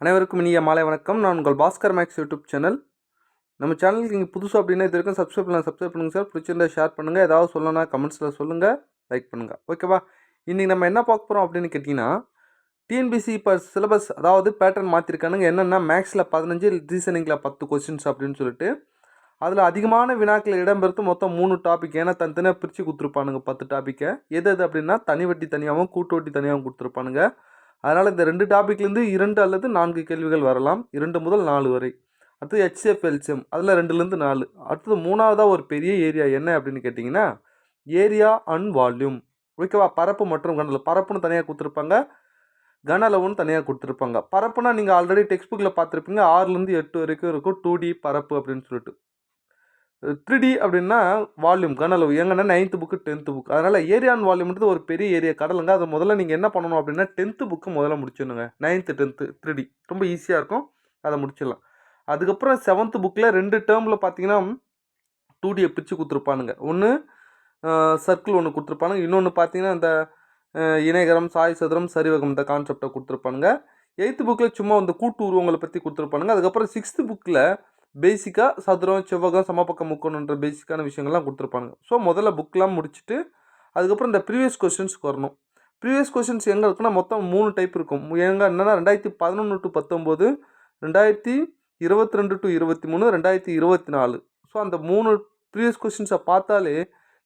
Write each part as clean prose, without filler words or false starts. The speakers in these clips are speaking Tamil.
அனைவருக்கும் இனிய மாலை வணக்கம். நான் உங்கள் பாஸ்கர் மேக்ஸ் யூடியூப் சேனல். நம்ம சேனலுக்கு நீங்கள் புதுசாக அப்படின்னா இது வரைக்கும் சப்ஸ்கிரைப் பண்ணுங்கள் சார். பிடிச்சிருந்தா ஷேர் பண்ணுங்கள். ஏதாவது சொல்லணும்னா கமெண்ட்ஸில் சொல்லுங்கள், லைக் பண்ணுங்கள். ஓகேவா? இன்றைக்கி நம்ம என்ன பார்க்க போகிறோம் அப்படின்னு கேட்டிங்கன்னா, டிஎன்பிசி இப்போ சிலபஸ் அதாவது பேட்டர்ன் மாற்றிருக்கானுங்க. என்னென்னா மேக்ஸில் 15, ரீசனிங்கில் 10 கொஸ்டின்ஸ் அப்படின்னு சொல்லிட்டு அதில் அதிகமான வினாக்கள் இடம்பெறுத்து மொத்தம் 3 டாபிக். ஏன்னா தனித்தனியாக பிரித்து கொடுத்துருப்பானுங்க 10 டாப்பிக்கை. எது அப்படின்னா தனி வட்டி தனியாகவும் கூட்டு வட்டி தனியாகவும் கொடுத்துருப்பானுங்க. அதனால் இந்த 2 டாப்பிக்லேருந்து 2 அல்லது 4 கேள்விகள் வரலாம், 2 முதல் 4 வரை. அடுத்து HCF LCM அதில் 2லேருந்து 4. அடுத்தது 3வதாக ஒரு பெரிய ஏரியா என்ன அப்படின்னு கேட்டிங்கன்னா ஏரியா அண்ட் வால்யூம். ஓகேவா? பரப்பு மற்றும் கன அளவு. பரப்புன்னு தனியாக கொடுத்துருப்பாங்க, கன அளவுன்னு தனியாக கொடுத்துருப்பாங்க. பரப்புனா நீங்கள் ஆல்ரெடி டெக்ஸ்ட் புக்கில் பார்த்துருப்பீங்க, 6லேருந்து 8 வரைக்கும் இருக்கும் 2D பரப்பு அப்படின்னு சொல்லிட்டு. 3D அப்படின்னா வால்யூம் கன அளவு. எங்கன்னா 9th புக்கு 10th புக். அதனால் ஏரியா அண்ட் வால்யூம்ன்றது ஒரு பெரிய ஏரியா கடலுங்க. அது முதல்ல நீங்கள் என்ன பண்ணணும் அப்படின்னா 10th புக்கு முதல்ல முடிச்சிடணுங்க. 9th 10th 3D ரொம்ப ஈஸியாக இருக்கும், அதை முடிச்சிடலாம். அதுக்கப்புறம் 7th புக்கில் 2 டேர்மில் பார்த்தீங்கன்னா 2Dயை பிரித்து கொடுத்துருப்பானுங்க. ஒன்று சர்க்கிள் ஒன்று கொடுத்துருப்பானுங்க, இன்னொன்று பார்த்தீங்கன்னா இந்த இணைகரம், சாய் சதுரம், சரிவகம் இந்த கான்செப்டை கொடுத்துருப்பானுங்க. 8th புக்கில் சும்மா இந்த கூட்டு உருவங்களை பற்றி கொடுத்துருப்பானுங்க. அதுக்கப்புறம் 6th புக்கில் பேசிக்காக சதுரம், செவ்வகம், சமபக்கம், முக்கோணன்ற பேசிக்கான விஷயங்கள்லாம் கொடுத்துருப்பாங்க. ஸோ முதல்ல புக்கெலாம் முடிச்சுட்டு அதுக்கப்புறம் இந்த ப்ரீவியஸ் கொஸ்டின்ஸ்க்கு வரணும். ப்ரீவியஸ் கொஸ்டின்ஸ் எங்கே இருக்குன்னா மொத்தம் 3 டைப் இருக்கும். என்னென்னா 2011 to 19, 2022 to 23, 2024. ஸோ அந்த 3 ப்ரீவியஸ் கொஸ்டின்ஸை பார்த்தாலே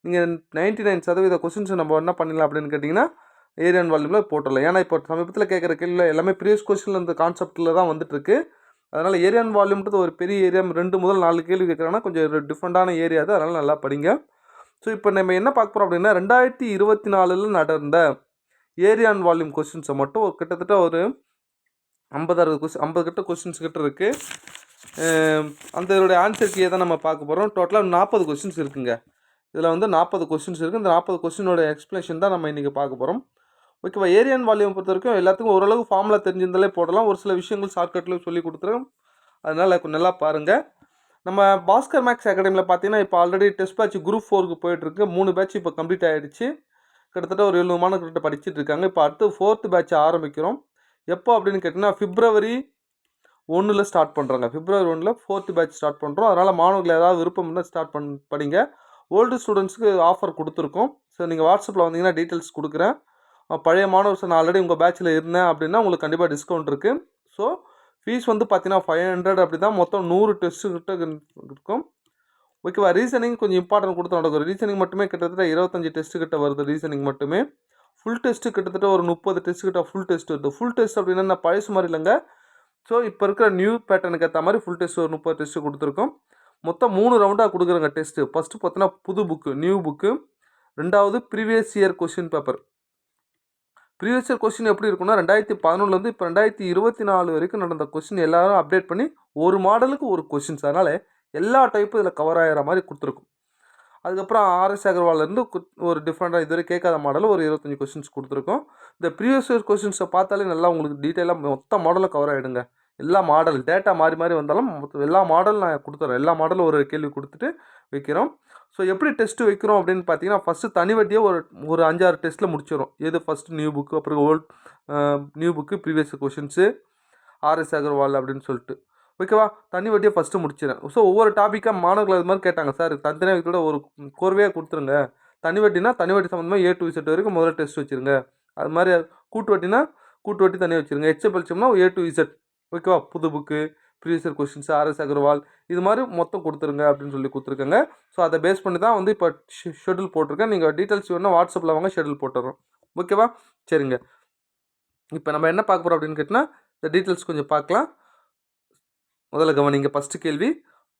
நீங்கள் 99% கொஸ்டின்ஸை நம்ம என்ன பண்ணிடலாம் அப்படின்னு கேட்டிங்கன்னா ஏரியா அண்ட் வால்யூமில் போட்டுடலாம். ஏன்னா இப்போ சமீபத்தில் கேட்குற கேள்வியில் எல்லாமே ப்ரீவியஸ் கொஸ்டினில் இந்த கான்செப்டில் தான் வந்துட்டுருக்கு. அதனால் ஏரியா அண்ட் வால்யூம்ன்றது ஒரு பெரிய ஏரியா. 2 முதல் 4 கேள்வி கேட்குறாங்கன்னா கொஞ்சம் டிஃப்ரெண்ட்டான ஏரியா அது. அதனால் நல்லா படிங்க. ஸோ இப்போ நம்ம என்ன பார்க்க போகிறோம் அப்படின்னா 2024 நடந்த ஏரியா அண்ட் வால்யூம் கொஸ்டின்ஸை மட்டும் கிட்டத்தட்ட ஒரு 50 கிட்ட கொஸ்டின்ஸ் கிட்ட இருக்குது. அந்த இதோடைய ஆன்சருக்கு தான் நம்ம பார்க்க போகிறோம். டோட்டலாக 40 கொஸ்டின்ஸ் இருக்குங்க. இதில் வந்து 40 கொஸ்டின்ஸ் இருக்குது. இந்த 40 கொஸ்டினோட எக்ஸ்ப்ளனேஷன் தான் நம்ம இன்றைக்கி பார்க்க போகிறோம். ஓகேவா? ஏரியா அண்ட் வால்யூம் பொறுத்த வரைக்கும் எல்லாத்துக்கும் ஓரளவு ஃபார்முலா தெரிஞ்சிருந்தாலே போடலாம். ஒரு சில விஷயங்கள் ஷார்ட்கட்லையும் சொல்லி கொடுத்துருவோம். அதனால் கொஞ்சம் நல்லா பாருங்கள். நம்ம பாஸ்கர் மேக்ஸ் அகாடமியில் பார்த்தீங்கன்னா இப்போ ஆல்ரெடி டெஸ்ட் பேட்ச் குரூப் 4க்கு போயிட்டுருக்கு. 3 பேட்ச் இப்போ கம்ப்ளீட் ஆகிடுச்சு. கிட்டத்தட்ட ஒரு 700 மாணவர்கிட்ட படிச்சுட்டு இருக்காங்க. இப்போ அடுத்து 4th பேட்ச் ஆரம்பிக்கிறோம். எப்போ அப்படின்னு கேட்டிங்கன்னா February 1 ஸ்டார்ட் பண்ணுறாங்க. February 1 4th பேட்ச் ஸ்டார்ட் பண்ணுறோம். அதனால் மாணவர்கள் ஏதாவது விருப்பம் இருந்தால் ஸ்டார்ட் படிங்க. ஓல்டு ஸ்டூடெண்ட்ஸுக்கு ஆஃபர் கொடுத்துருக்கோம். ஸோ நீங்கள் வாட்ஸ்அப்பில் வந்தீங்கன்னா டீட்டெயில்ஸ் கொடுக்குறேன். பழைய மாணவர்ஸ் நான் ஆல்ரெடி உங்கள் பேட்சில் இருந்தேன் அப்படின்னா உங்களுக்கு கண்டிப்பாக டிஸ்கவுண்ட் இருக்குது. ஸோ ஃபீஸ் வந்து பார்த்தீங்கன்னா 500 அப்படி தான். மொத்தம் 100 டெஸ்ட்டு கிட்ட இருக்கும். ஓகேவா? ரீசனிங் கொஞ்சம் இம்பார்ட்டன்ட் கொடுத்து நடக்கும். ரீசனிங் மட்டுமே கிட்டத்தட்ட 25 டெஸ்ட்டு கிட்ட வருது. ரீசனிங் மட்டுமே ஃபுல் டெஸ்ட்டு கிட்டத்தட்ட ஒரு 30 டெஸ்ட்டு கிட்ட ஃபுல் டெஸ்ட் வருது. ஃபுல் டெஸ்ட் அப்படின்னா நான் பழசு மாதிரி இல்லைங்க. ஸோ இப்போ இருக்கிற நியூ பேட்டர்னுக்கு ஏற்ற மாதிரி ஃபுல் டெஸ்ட் ஒரு 30 டெஸ்ட்டு கொடுத்துருக்கோம். மொத்தம் 3 ரவுண்டாக கொடுக்குறங்க டெஸ்ட்டு. ஃபஸ்ட்டு பார்த்தீங்கன்னா புது புக்கு, நியூ புக்கு. 2வது previous year question paper. Previous year question எப்படி இருக்குன்னா 2011 இப்போ 2024 வரைக்கும் நடந்த கொஸ்டின் எல்லாரும் அப்டேட் பண்ணி ஒரு மாடலுக்கு ஒரு கொஸ்டின்ஸ். அதனால் எல்லா டைப்பும் இதில் கவர் ஆகிற மாதிரி கொடுத்துருக்கும். அதுக்கப்புறம் RS அகர்வாலேருந்து ஒரு டிஃப்ரெண்ட்டாக இதுவரை கேட்காத மாடலில் ஒரு 25 கொஸ்டின்ஸ் கொடுத்துருக்கோம். இந்த ப்ரீவியஸ் இயர் கொஸ்டின்ஸை பார்த்தாலே நல்லா உங்களுக்கு டீட்டெயிலாக மொத்த மாடலும் கவர் ஆகிடுங்க. எல்லா மாடல் டேட்டா மாறி மாறி வந்தாலும் எல்லா மாடலும் நான் கொடுத்துட்றேன். எல்லா மாடலும் ஒரு கேள்வி கொடுத்துட்டு வைக்கிறோம். ஸோ எப்படி டெஸ்ட்டு வைக்கிறோம் அப்படின்னு பார்த்தீங்கன்னா ஃபஸ்ட்டு தனி வட்டியே ஒரு 5-6 டெஸ்ட்டில் முடிச்சிடும். எது ஃபஸ்ட்டு நியூ புக்கு, அப்புறம் new book, previous questions, RS Agarwal அப்படின்னு சொல்லிட்டு. ஓகேவா? தனி வட்டியை ஃபஸ்ட்டு முடிச்சிடறேன். ஸோ ஒவ்வொரு டாப்பிக்காக மாணவர்கள் அது மாதிரி கேட்டாங்க, சார் தனித்தனியாக வைக்கிறோட ஒரு கோர்வையாக கொடுத்துருங்க. தனி வட்டினா தனி வட்டி சம்மந்தமாக A to Z வரைக்கும் முதல்ல டெஸ்ட் வச்சுருங்க. அது மாதிரி கூட்டு வட்டினா கூட்டு வட்டி தனியாக வச்சுருங்க. HCF LCMனா A to Z. ஓகேவா? புது book, previous year questions, RS Agarwal இது மாதிரி மொத்தம் கொடுத்துருங்க அப்படின்னு சொல்லி கொடுத்துருக்காங்க. ஸோ அதை பேஸ் பண்ணி தான் வந்து இப்போ ஷெட்யூல் போட்டிருக்கேன். நீங்கள் டீட்டெயில்ஸ் வேணுன்னா வாட்ஸ்அப்பில் வாங்க, ஷெட்யூல் போட்டுறோம். ஓகேவா? சரிங்க. இப்போ நம்ம என்ன பார்க்க போகிறோம் அப்படின்னு கேட்டிங்கன்னா இந்த டீட்டெயில்ஸ் கொஞ்சம் பார்க்கலாம். முதல்ல கவனிங்க. ஃபஸ்ட்டு கேள்வி,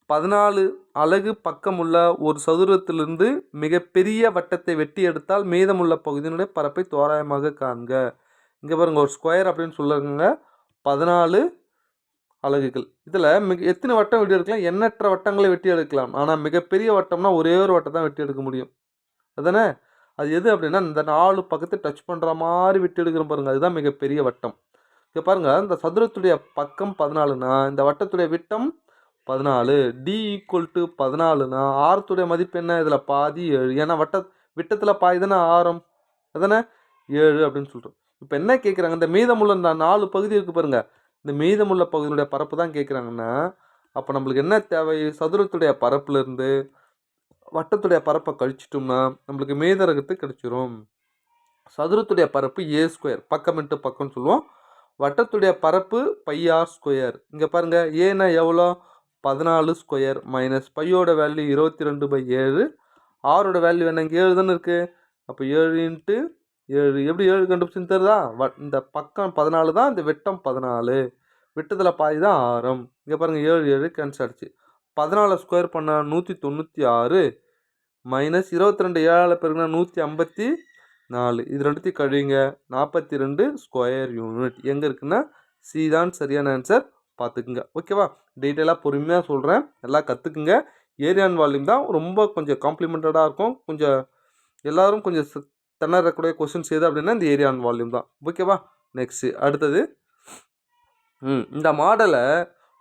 14 அலகு பக்கமுள்ள ஒரு சதுரத்திலிருந்து மிகப்பெரிய வட்டத்தை வெட்டி எடுத்தால் மீதமுள்ள பகுதியினுடைய பரப்பை தோராயமாக காண்க. இங்கே பாருங்கள், ஒரு ஸ்கொயர் அப்படின்னு சொல்லுங்க. 14 அலகுகள். இதில் எத்தனை வட்டம் வெட்டி எடுக்கலாம்? எண்ணற்ற வட்டங்களை வெட்டி எடுக்கலாம். ஆனால் மிகப்பெரிய வட்டம்னா ஒரே ஒரு வட்டம் தான் வெட்டி எடுக்க முடியும். அதானே? அது எது அப்படின்னா இந்த 4 பக்கத்தை டச் பண்ணுற மாதிரி வெட்டி எடுக்கிற பாருங்கள், அதுதான் மிகப்பெரிய வட்டம். இங்கே பாருங்கள், இந்த சதுரத்துடைய பக்கம் 14னா இந்த வட்டத்துடைய விட்டம் 14. D = 14னா ஆரத்துடைய மதிப்பு என்ன? இதில் பாதி 7. ஏன்னா விட்டத்தில் பாதி தானே ஆரம், அதானே 7 அப்படின்னு சொல்கிறோம். இப்போ என்ன கேட்குறாங்க, இந்த மீதமுள்ள இந்த 4 பகுதி இருக்குது பாருங்கள், இந்த மீதமுள்ள பகுதியினுடைய பரப்பு தான் கேட்குறாங்கன்னா, அப்போ நம்மளுக்கு என்ன தேவை? சதுரத்துடைய பரப்புலேருந்து வட்டத்துடைய பரப்பை கழிச்சிட்டோம்னா நம்மளுக்கு மீதம் இருக்கிறது கிடச்சிரும். சதுரத்துடைய பரப்பு a², பக்கம் இன்ட்டு பக்கம்னு சொல்லுவோம். வட்டத்துடைய பரப்பு πr². இங்கே பாருங்கள், ஏன்னா எவ்வளோ? 14² மைனஸ் பையோட வேல்யூ 22/7. ஆரோட வேல்யூ என்ன? இங்கே 7 தானே இருக்குது. அப்போ 7 × 7 எப்படி 7 கண்டுபிடிச்சுன்னு தெரியுதா? இந்த பக்கம் 14 தான், இந்த வெட்டம் 14. வெட்டத்தில் பாதி தான் ஆரம். இங்கே பாருங்கள், 7 7 கேன்சல் ஆகிடுச்சு. 14² பண்ணால் 196 மைனஸ் 22 7 பெருக்குனா 154. இது ரெண்டுத்தையும் கழிங்க, 42² யூனிட். எங்கே இருக்குன்னா சி தான் சரியான ஆன்சர். பார்த்துக்குங்க. ஓகேவா? டீட்டெயிலாக பொறுமையாக சொல்கிறேன், எல்லாம் கற்றுக்குங்க. ஏரியா அண்ட் வால்யூம் தான் ரொம்ப கொஞ்சம் காம்ப்ளிமெண்டடாக இருக்கும். கொஞ்சம் எல்லோரும் கொஞ்சம் திணறக்கூடிய கொஸ்டின்ஸ் எது அப்படின்னா இந்த ஏரியா அண்ட் வால்யூம் தான். ஓகேவா? நெக்ஸ்ட்டு அடுத்தது இந்த மாடலை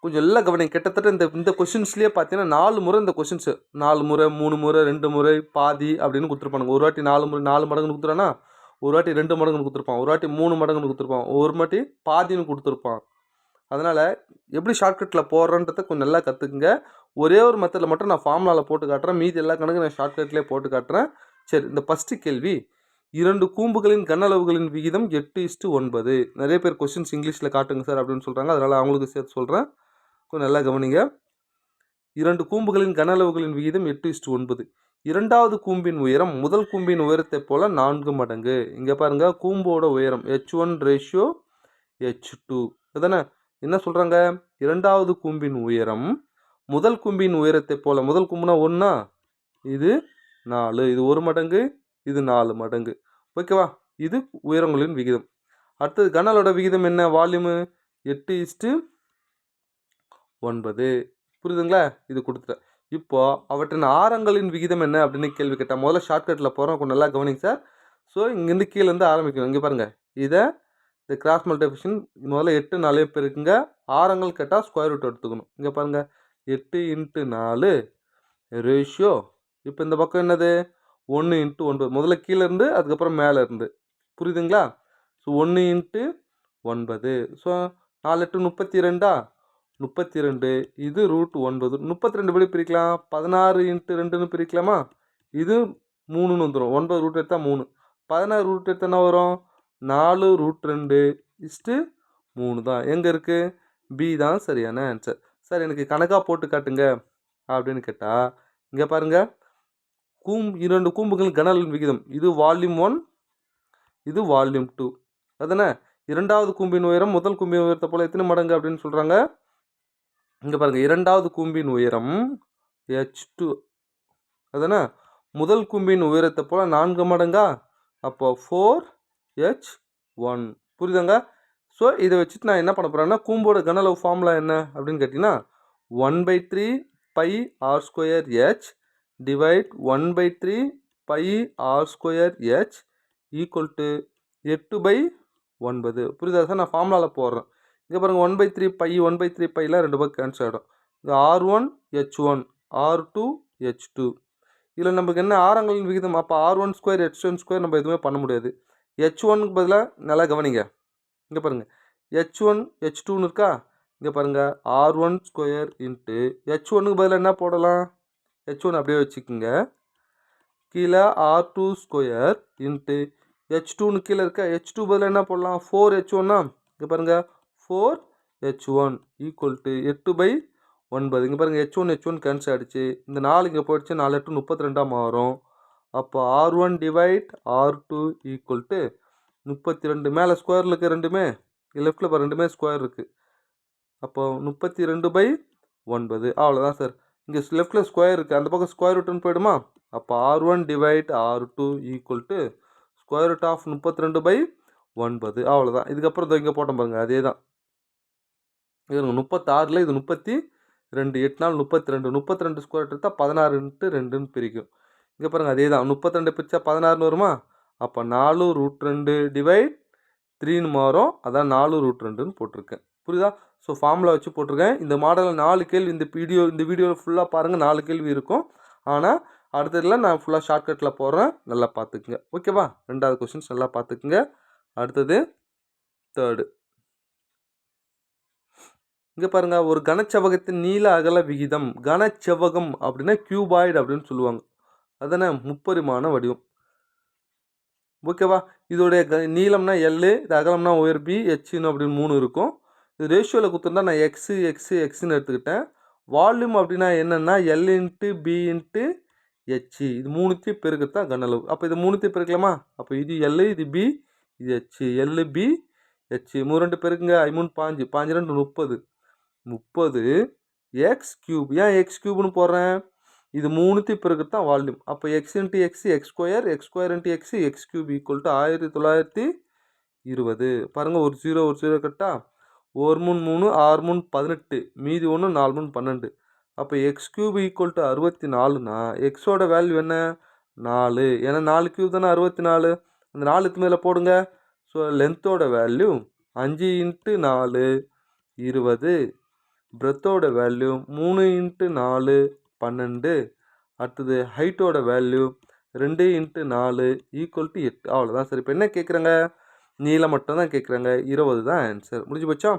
கொஞ்சம் எல்லாம் கவனிங்க. கிட்டத்தட்ட இந்த கொஷின்ஸ்லேயே பார்த்தீங்கன்னா 4 முறை இந்த கொஷின்ஸு 4 முறை 3 முறை 2 முறை பாதி அப்படின்னு கொடுத்துருப்பானுங்க. ஒரு வாட்டி 4 முறை 4 மடங்குன்னு கொடுத்துறானா, ஒரு வாட்டி 2 மடங்குன்னு கொடுத்துருப்பான், ஒரு வாட்டி 3 மடங்குன்னு கொடுத்துருப்பான், ஒரு வாட்டி பாதின்னு கொடுத்துருப்பான். அதனால் எப்படி ஷார்ட்கட்டில் போடுறன்றதை கொஞ்சம் நல்லா கற்றுக்குங்க. ஒரே ஒரு மெத்தடில் மட்டும் நான் ஃபார்முலாவில் போட்டு காட்டுறேன், மீதி எல்லா கணக்கும் நான் ஷார்ட்கட்லேயே போட்டு காட்டுறேன். சரி, இந்த ஃபஸ்ட்டு கேள்வி, 2 கூம்புகளின் கன அளவுகளின் விகிதம் 8:9. நிறைய பேர் கொஸ்டின்ஸ் இங்கிலீஷில் காட்டுங்க சார் அப்படின்னு சொல்கிறாங்க, அதனால் அவங்களுக்கு சேர்த்து சொல்கிறேன், கொஞ்சம் நல்லா கவனிங்க. 2 கூம்புகளின் கன அளவுகளின் விகிதம் 8:9. இரண்டாவது கூம்பின் உயரம் முதல் கூம்பின் உயரத்தை போல 4 மடங்கு. இங்கே பாருங்கள், கூம்போட உயரம் H1:H2 அதானே. என்ன சொல்கிறாங்க? இரண்டாவது கூம்பின் உயரம் முதல் கூம்பின் உயரத்தை போல. முதல் கூம்புனா 1, இது 4, இது 1 மடங்கு, இது 4 மடங்கு. ஓகேவா? இது உயரங்களின் விகிதம். அடுத்தது கனலோட விகிதம் என்ன? வால்யூமு 8:9. புரியுதுங்களா? இது கொடுத்துட்டேன். இப்போது அவற்றின் ஆரங்களின் விகிதம் என்ன அப்படின்னு கேள்வி கேட்டால், முதல்ல ஷார்ட்கட்டில் போகிறோம், கொஞ்சம் நல்லா கவனிங்க சார். ஸோ இங்கேருந்து கீழேருந்து ஆரம்பிக்கணும். இங்கே பாருங்கள், இதை இந்த கிராஸ் மல்டிப்ளிகேஷன் முதல்ல 8 4 பேருக்குங்க. ஆரங்கள் கேட்டால் ஸ்கொயர் ரூட் எடுத்துக்கணும். இங்கே பாருங்கள், 8 × 4 ரேஷியோ. இப்போ இந்த பக்கம் என்னது? 1 × 9. முதல்ல கீழே இருந்து அதுக்கப்புறம் மேலே இருந்து. புரியுதுங்களா? ஸோ 1 × 9. ஸோ 4 8 32. 32. இது √9. 32 எப்படி பிரிக்கலாம்? 16 × 2ன்னு பிரிக்கலாமா? இது 3ன்னு வந்துடும். 9 ரூட் எடுத்தால் 3. 16 ரூட் எடுத்தால் என்ன வரும்? 4√2 3 தான். எங்கே இருக்குது? பி தான் சரியான ஆன்சர். சார் எனக்கு கணக்காக போட்டு காட்டுங்க அப்படின்னு கேட்டால், இங்கே பாருங்கள், 2 கூம்புகள் கன அளவின் விகிதம். இது வால்யூம் 1, இது வால்யூம் 2 அதானே. இரண்டாவது கூம்பின் உயரம் முதல் கூம்பின் உயரத்தை போல் எத்தனை மடங்கு அப்படின்னு சொல்கிறாங்க? இங்கே பாருங்கள், இரண்டாவது கூம்பின் உயரம் H2 அதானே. முதல் கூம்பின் உயரத்தை போல் 4 மடங்கா? அப்போ 4H1. புரியுதாங்க? ஸோ இதை வச்சுட்டு நான் என்ன பண்ண போகிறேன்னா, கூம்போட கன அளவு ஃபார்முலா என்ன அப்படின்னு கேட்டிங்கன்னா, 1/3 πr²h divide 1/3 πr²h equal to 8/9. புரியுதா சார்? நான் ஃபார்முலாவில் போடுறேன். இங்கே பாருங்கள், 1/3 π 1/3 πலாம் 2 பக்கம் கேன்சல் ஆகிடும். இங்கே R1H1 R2H2. இதில் நமக்கு என்ன? ஆரங்களின் விகிதம். அப்போ R1² H1² நம்ம எதுவுமே பண்ண முடியாது. H1க்கு பதிலாக நல்லா கவனிங்க. இங்கே பாருங்கள், H1 H2ன்னு இருக்கா? இங்கே பாருங்கள், R1² இன்ட்டு H1க்கு பதிலாக என்ன போடலாம்? H1 அப்படியே வச்சுக்கோங்க. கீழே R2² இன்ட்டு H2ன்னு கீழே இருக்க H2 பதிலாக என்ன போடலாம்? 4H1. இங்கே பாருங்கள், 4H1 ஈக்குவல் டு 8/9. இங்கே பாருங்கள், H1 கேன்சல் ஆகிடுச்சு. இந்த 4 இங்கே போயிடுச்சு. 4 8 32 மாறும். அப்போ R1 divide R2 equal to 32. மேலே ஸ்கொயரில் இருக்குது ரெண்டுமே, லெஃப்ட்டில் இப்போ ரெண்டுமே ஸ்கொயர் இருக்குது. அப்போ 32/9. அவ்வளோதான் சார். இங்கே லெஃப்ட்டில் ஸ்கொயர் இருக்குது, அந்த பக்கம் ஸ்கொயர் ரூட்டுன்னு போயிடுமா? அப்போ R1 divide R2 equal to square root of 32/9. அவ்வளோதான். இதுக்கப்புறம் இங்கே போட்டோம் பாருங்கள், அதே தான். இது 36 இது 32. 8 4 32. 32 ஸ்கொயர் எடுத்தால் 16 × 2ன்னு பிரிக்கும். இங்கே பாருங்கள், அதே தான். 32 பிரித்தா 16ன்னு வருமா? அப்போ 4√2 டிவைட் 3ன்னு மாறும். அதான் 4√2ன்னு போட்டிருக்கேன். புரியுதா? ஸோ ஃபார்முலா வச்சு போட்டிருக்கேன். இந்த மாடலில் 4 கேள்வி இந்த வீடியோவில் ஃபுல்லாக பாருங்கள். 4 கேள்வி இருக்கும். ஆனால் அடுத்ததில் நான் ஃபுல்லாக ஷார்ட்கட்டில் போடுறேன், நல்லா பார்த்துக்குங்க. ஓகேவா? 2வது கொஸ்டின்ஸ் நல்லா பார்த்துக்குங்க. அடுத்தது 3rd. இங்கே பாருங்கள், ஒரு கனச்செவ்வகத்தின் நீள அகல விகிதம். கனச்செவ்வகம் அப்படின்னா கியூபாய்டு அப்படின்னு சொல்லுவாங்க. அதானே முப்பரிமாண வடிவம். ஓகேவா? இதோடைய நீளம்னா எல்லு, இது அகலம்னா உயர் பி, ஹெச்னு அப்படின்னு 3 இருக்கும். இது ரேஷியோவில் கொடுத்துருந்தா நான் எக்ஸ்ன்னு எடுத்துக்கிட்டேன். வால்யூம் அப்படின்னா என்னென்னா L into B into H. இது 3த்தையும் பெருக்கிறது தான் கன அளவு. அப்போ இது 3த்தையும் பெருக்கலாமா? அப்போ இது எல், இது பி, இது ஹெச். எல் பி ஹெச் 2 பெருக்குங்க. 3 5, 5 2 30. 30 எக்ஸ் கியூப். ஏன் எக்ஸ் கியூப்னு போடுறேன்? இது 3த்தையும் பெருக்கிறது தான் வால்யூம். அப்போ X into X X square into X cube equal to 1920. பாருங்கள், ஒரு 0 கட்டா. 1 3 3, 6 3 18, மீதி 1 4 3 12. அப்போ எக்ஸ் கியூப் ஈக்குவல் டு 64னா எக்ஸோட வேல்யூ என்ன? 4. ஏன்னா 4 கியூப் தானே 64. அந்த 4 மேலே போடுங்க. ஸோ லென்த்தோட வேல்யூ 5 இன்ட்டு 4 20. பிரெத்தோட வேல்யூ 3 இன்ட்டு 4 12. அடுத்தது ஹைட்டோட வேல்யூ 2 இன்ட்டு 4 ஈக்குவல் டு 8. அவ்வளோதான் சார். இப்போ என்ன கேட்குறாங்க? நீளம் மட்டும் தான் கேட்குறாங்க. 20 தான் ஆன்சர். முடிஞ்சு போச்சா?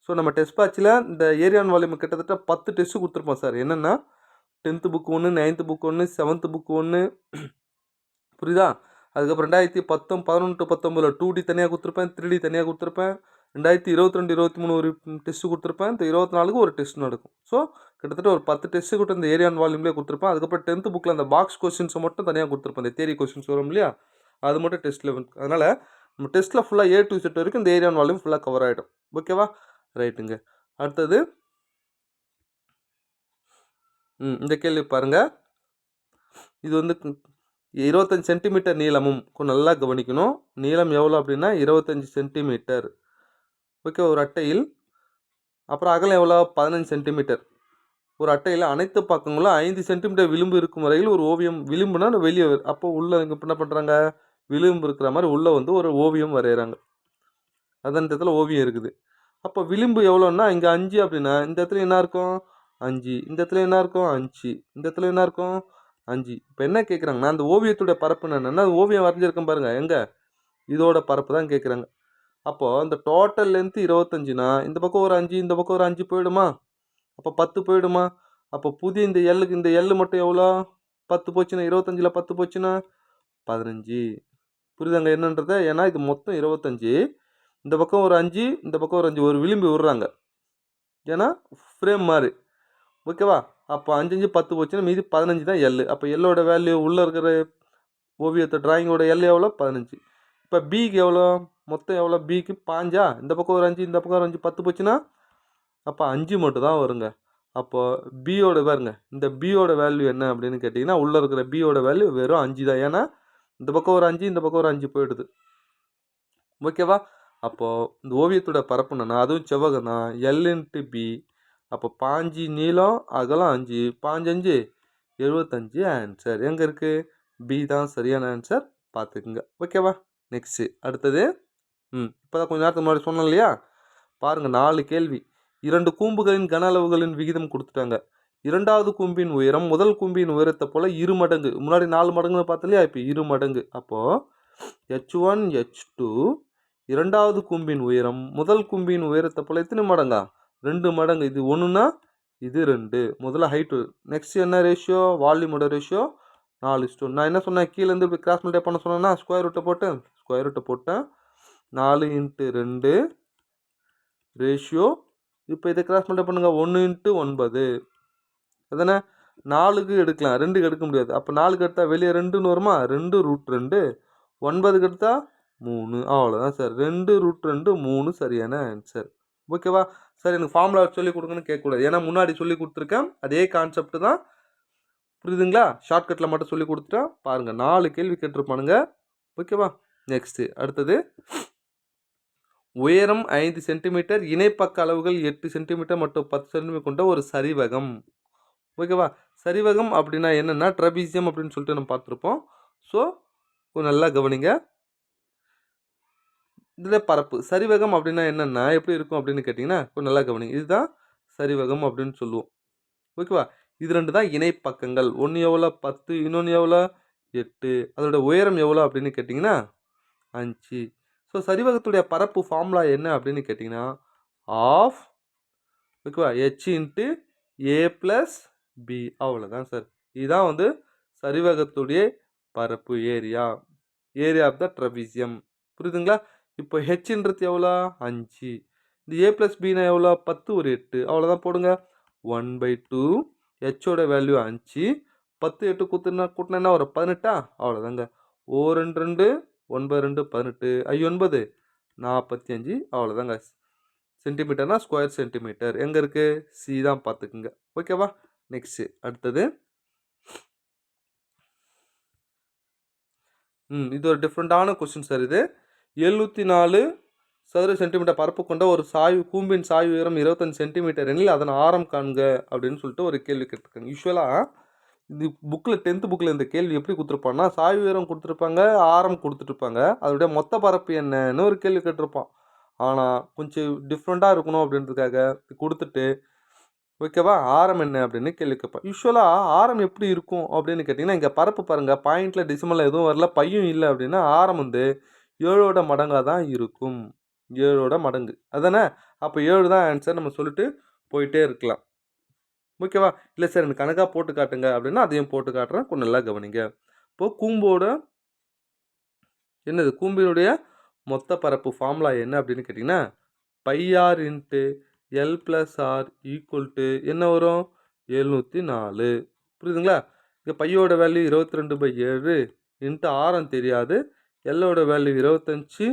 ஸோ நம்ம டெஸ்ட் பேட்சில் இந்த ஏரியா அண்ட் வால்யூம் கிட்டத்தட்ட 10 டெஸ்ட்டு கொடுத்துருப்போம் சார். என்னென்னா 10th book 1, 9th book 1, 7th book 1, புரியுதா? அதுக்கப்புறம் 2010, 11 to 19 2D தனியாக கொடுத்துருப்பேன், 3D தனியாக கொடுத்துருப்பேன். 2022, 23 ஒரு டெஸ்ட்டு கொடுத்துருப்பேன். இந்த 24க்கு ஒரு டெஸ்ட் நடக்கும். ஸோ கிட்டத்தட்ட ஒரு 10 டெஸ்ட்டு கூட இந்த ஏரியா அண்ட் வால்யூம்லேயே கொடுத்துருப்பேன். அதுக்கப்புறம் 10th புக்கில் அந்த பாக்ஸ் கொஸ்டின்ஸை மட்டும் தனியாக கொடுத்துருப்பேன். இந்த தேரி கொஸ்டின்ஸ் வரும் இல்லையா, அது மட்டும் டெஸ்ட்டில் வந்து. அதனால் நம்ம டெஸ்ட்டில் ஃபுல்லாக A to Z வரைக்கும் இந்த ஏரியா அண்ட் வால்யூம் ஃபுல்லாக கவர் ஆகிடும். ஓகேவா? ரைட்டுங்க. அடுத்தது இந்த கேள்வி பாருங்கள். இது வந்து 25 சென்டிமீட்டர் நீளமும், கொஞ்சம் நல்லா கவனிக்கணும். நீளம் எவ்வளோ அப்படின்னா 25 சென்டிமீட்டர். ஓகே, ஒரு அட்டையில். அப்புறம் அகலம் எவ்வளோ? 15 சென்டிமீட்டர். ஒரு அட்டையில் அனைத்து பக்கங்களும் 5 சென்டிமீட்டர் விளிம்பு இருக்கும் வரையில் ஒரு ஓவியம். விளிம்புனா வெளியே, அப்போ உள்ளே என்ன பண்ணுறாங்க? விளிம்பு இருக்கிற மாதிரி உள்ளே வந்து ஒரு ஓவியம் வரைகிறாங்க. அதான் இந்த இடத்துல ஓவியம் இருக்குது. அப்போ விளிம்பு எவ்வளோன்னா இங்கே 5 அப்படின்னா இந்த இடத்துல என்ன இருக்கும்? 5. இந்த இடத்துல என்ன இருக்கும்? 5. இந்த இடத்துல என்ன இருக்கும்? 5. இப்போ என்ன கேட்குறாங்கன்னா அந்த ஓவியத்துடைய பரப்பு என்னென்னா, ஓவியம் வரைஞ்சிருக்கேன் பாருங்கள், எங்கே? இதோட பரப்பு தான் கேட்குறாங்க. அப்போது இந்த டோட்டல் லென்த்து 25னா இந்த பக்கம் ஒரு 5, இந்த பக்கம் ஒரு 5 போயிடுமா? அப்போ 10 போயிடுமா? அப்போ புதிய இந்த எல்லுக்கு இந்த எல் மட்டும் எவ்வளோ? 10 போச்சுன்னா 25ல் 10 போச்சுன்னா 15. புரியுதாங்க என்னன்றதை? ஏன்னா இது மொத்தம் 25. இந்த பக்கம் ஒரு 5, இந்த பக்கம் ஒரு 5, ஒரு விளிம்பு விடுறாங்க. ஏன்னா ஃப்ரேம் மாதிரி. ஓகேவா? அப்போ 5 5 10 போச்சுன்னா மீதி 15 தான் எல். அப்போ எல்லோட வேல்யூ உள்ளே இருக்கிற ஓவியத்தை டிராயிங்கோட எல் எவ்வளோ? 15. இப்போ பிக்கு எவ்வளோ? மொத்தம் எவ்வளோ? பிக்கு 5. இந்த பக்கம் ஒரு 5, இந்த பக்கம் ஒரு 5, 10 போச்சுன்னா அப்போ 5 மட்டும் தான் வருங்க. அப்போது பியோட பாருங்க, இந்த பியோட வேல்யூ என்ன அப்படின்னு கேட்டிங்கன்னா, உள்ளே இருக்கிற பியோட வேல்யூ வெறும் 5 தான். ஏன்னா இந்த பக்கம் ஒரு 5, இந்த பக்கம் ஒரு 5 போயிடுது. ஓகேவா? அப்போது இந்த ஓவியத்தோட பரப்புனா அதுவும் செவ்வகம் தான். L into B. அப்போ 5 நீளம், அகலம் 5, 5 5 75 ஆன்சர். எங்கே இருக்குது? பி தான் சரியான ஆன்சர். பார்த்துக்குங்க. ஓகேவா? நெக்ஸ்ட்டு அடுத்தது இப்போ தான் கொஞ்சம் நேரத்துக்கு முன்னாடி சொன்னோம் இல்லையா? பாருங்கள், 4 கேள்வி. 2 கூம்புகளின் கன அளவுகளின் விகிதம் கொடுத்துட்டாங்க. இரண்டாவது கூம்பின் உயரம் முதல் கூம்பின் உயரத்தை போல் 2 மடங்கு. முன்னாடி 4 மடங்குன்னு பார்த்தோம் இல்லையா? இப்போ 2 மடங்கு. அப்போது H1 H2 இரண்டாவது கூம்பின் உயரம் முதல் கூம்பின் உயரத்தை போல் எத்தனை மடங்கா? 2 மடங்கு. இது 1னா இது 2. முதல்ல ஹைட்டு. நெக்ஸ்ட் என்ன ரேஷியோ? வால்யூமோட ரேஷியோ 4:1. நான் என்ன சொன்னேன்? கீழேருந்து இப்படி கிராஸ் மல்டிப்ளை பண்ண சொன்னேன்னா ஸ்கொயர் ரூட்டை போட்டேன். 4 இன்ட்டு 2 ரேஷியோ. இப்போ இதை கிராஸ் மல்டிப்ளை பண்ணுங்கள். 1 இன்ட்டு 9. அதானே? 4க்கு எடுக்கலாம், 2க்கு எடுக்க முடியாது. அப்போ 4க்கு எடுத்தால் வெளியே 2ன்னு வருமா? 2√2. 9க்கு எடுத்தால் 3. அவ்வளோதான் சார். 2√2 3 சரியான ஆன்சர். ஓகேவா? சார் எனக்கு ஃபார்முலா சொல்லி கொடுங்கன்னு கேட்கக்கூடாது. ஏன்னா முன்னாடி சொல்லி கொடுத்துருக்கேன். அதே கான்செப்ட் தான். புரியுதுங்களா? ஷார்ட்கட்டில் மட்டும் சொல்லி கொடுத்துட்டேன். பாருங்கள், 4 கேள்வி கேட்டிருப்பானுங்க. ஓகேவா? நெக்ஸ்ட்டு அடுத்தது உயரம் 5 சென்டிமீட்டர், இணைப்பக்க அளவுகள் 8 சென்டிமீட்டர் மற்றும் 10 சென்டிமீட்டர் கொண்ட ஒரு சரிவகம். ஓகேவா? சரிவகம் அப்படின்னா என்னென்னா ட்ரபீசியம் அப்படின்னு சொல்லிட்டு நம்ம பார்த்துருப்போம். ஸோ கொஞ்சம் நல்லா கவனிங்க. இதில் பரப்பு சரிவகம் அப்படின்னா என்னென்னா எப்படி இருக்கும் அப்படின்னு கேட்டிங்கன்னா கொஞ்சம் நல்லா கவனிங்க. இதுதான் சரிவகம் அப்படின்னு சொல்லுவோம். ஓகேவா? இது 2 தான் இணைப்பக்கங்கள். ஒன்று எவ்வளோ? 10, இன்னொன்று எவ்வளோ? 8. அதோட உயரம் எவ்வளோ அப்படின்னு கேட்டிங்கன்னா 5. ஸோ சரிவகத்துடைய பரப்பு ஃபார்முலா என்ன அப்படின்னு கேட்டிங்கன்னா ஆஃப் ஓகேவா, ஹெச் இன்ட்டு ஏ ப்ளஸ் பி, அவ்வளோதான் சார். இதுதான் வந்து சரிவகத்துடைய பரப்பு ஏரியா ஆஃப் த ட்ரெபீசியம். புரியுதுங்களா? இப்போ ஹெச்ன்றது எவ்வளோ 5, இந்த ஏ ப்ளஸ் பின்னா எவ்வளோ 10 ஒரு 8, அவ்வளோதான் போடுங்க. 1/2 ஹெச்சோட வேல்யூ 5, 10 8 கூட்டினா என்ன வரும் 18, அவ்வளோதாங்க. ஓ 2 2 1/2 18, 9 45, அவ்வளோதாங்க. சென்டிமீட்டர்னா ஸ்கொயர் சென்டிமீட்டர் எங்கே இருக்குது, சி தான் பார்த்துக்குங்க. ஓகேவா, நெக்ஸ்ட்டு அடுத்தது. இது ஒரு டிஃப்ரெண்ட்டான கொஸ்டின் சார். இது 704 சதுர சென்டிமீட்டர் பரப்பு கொண்ட ஒரு சாய்வு கூம்பின் சாய்வு உயரம் 25 சென்டிமீட்டர் எனில் அதன் ஆரம் காண்க அப்படின்னு சொல்லிட்டு ஒரு கேள்வி கேட்டிருக்காங்க. யூஸ்வலாக இது புக்கில் 10th புக்கில் இந்த கேள்வி எப்படி கொடுத்துருப்பான்னா, சாய்வு உயரம் கொடுத்துருப்பாங்க, ஆரம் கொடுத்துட்ருப்பாங்க, அதோடைய மொத்த பரப்பு என்னன்னு ஒரு கேள்வி கேட்டிருப்பான். ஆனால் கொஞ்சம் டிஃப்ரெண்ட்டாக இருக்கணும் அப்படின்றதுக்காக கொடுத்துட்டு ஓகேவா, ஆரம் என்ன அப்படின்னு கேள்வி கேட்பேன். யூஸ்வலாக ஆரம் எப்படி இருக்கும் அப்படின்னு கேட்டிங்கன்னா, இங்கே பரப்பு பாருங்கள், பாயிண்டில் டிசிமலில் எதுவும் வரல, பையும் இல்லை அப்படின்னா ஆரம் வந்து 7ஓட மடங்காக தான் இருக்கும். 7ஓட மடங்கு அதானே. அப்போ 7 தான் ஆன்சர் நம்ம சொல்லிட்டு போயிட்டே இருக்கலாம். ஓகேவா, இல்லை சார் எனக்கு கணக்காக போட்டு காட்டுங்க அப்படின்னா அதையும் போட்டு காட்டுறேன், கொஞ்சம் நல்லா கவனிங்க. இப்போது கூம்போட என்னது, கூம்பினுடைய மொத்த பரப்பு ஃபார்முலா என்ன அப்படின்னு கேட்டிங்கன்னா, pi R into L plus R equal to என்ன வரும் 704. புரியுதுங்களா? இங்கே பையோட வேல்யூ 22/7 இன்ட்டு ஆரம் தெரியாது, எல்லோட வேல்யூ 25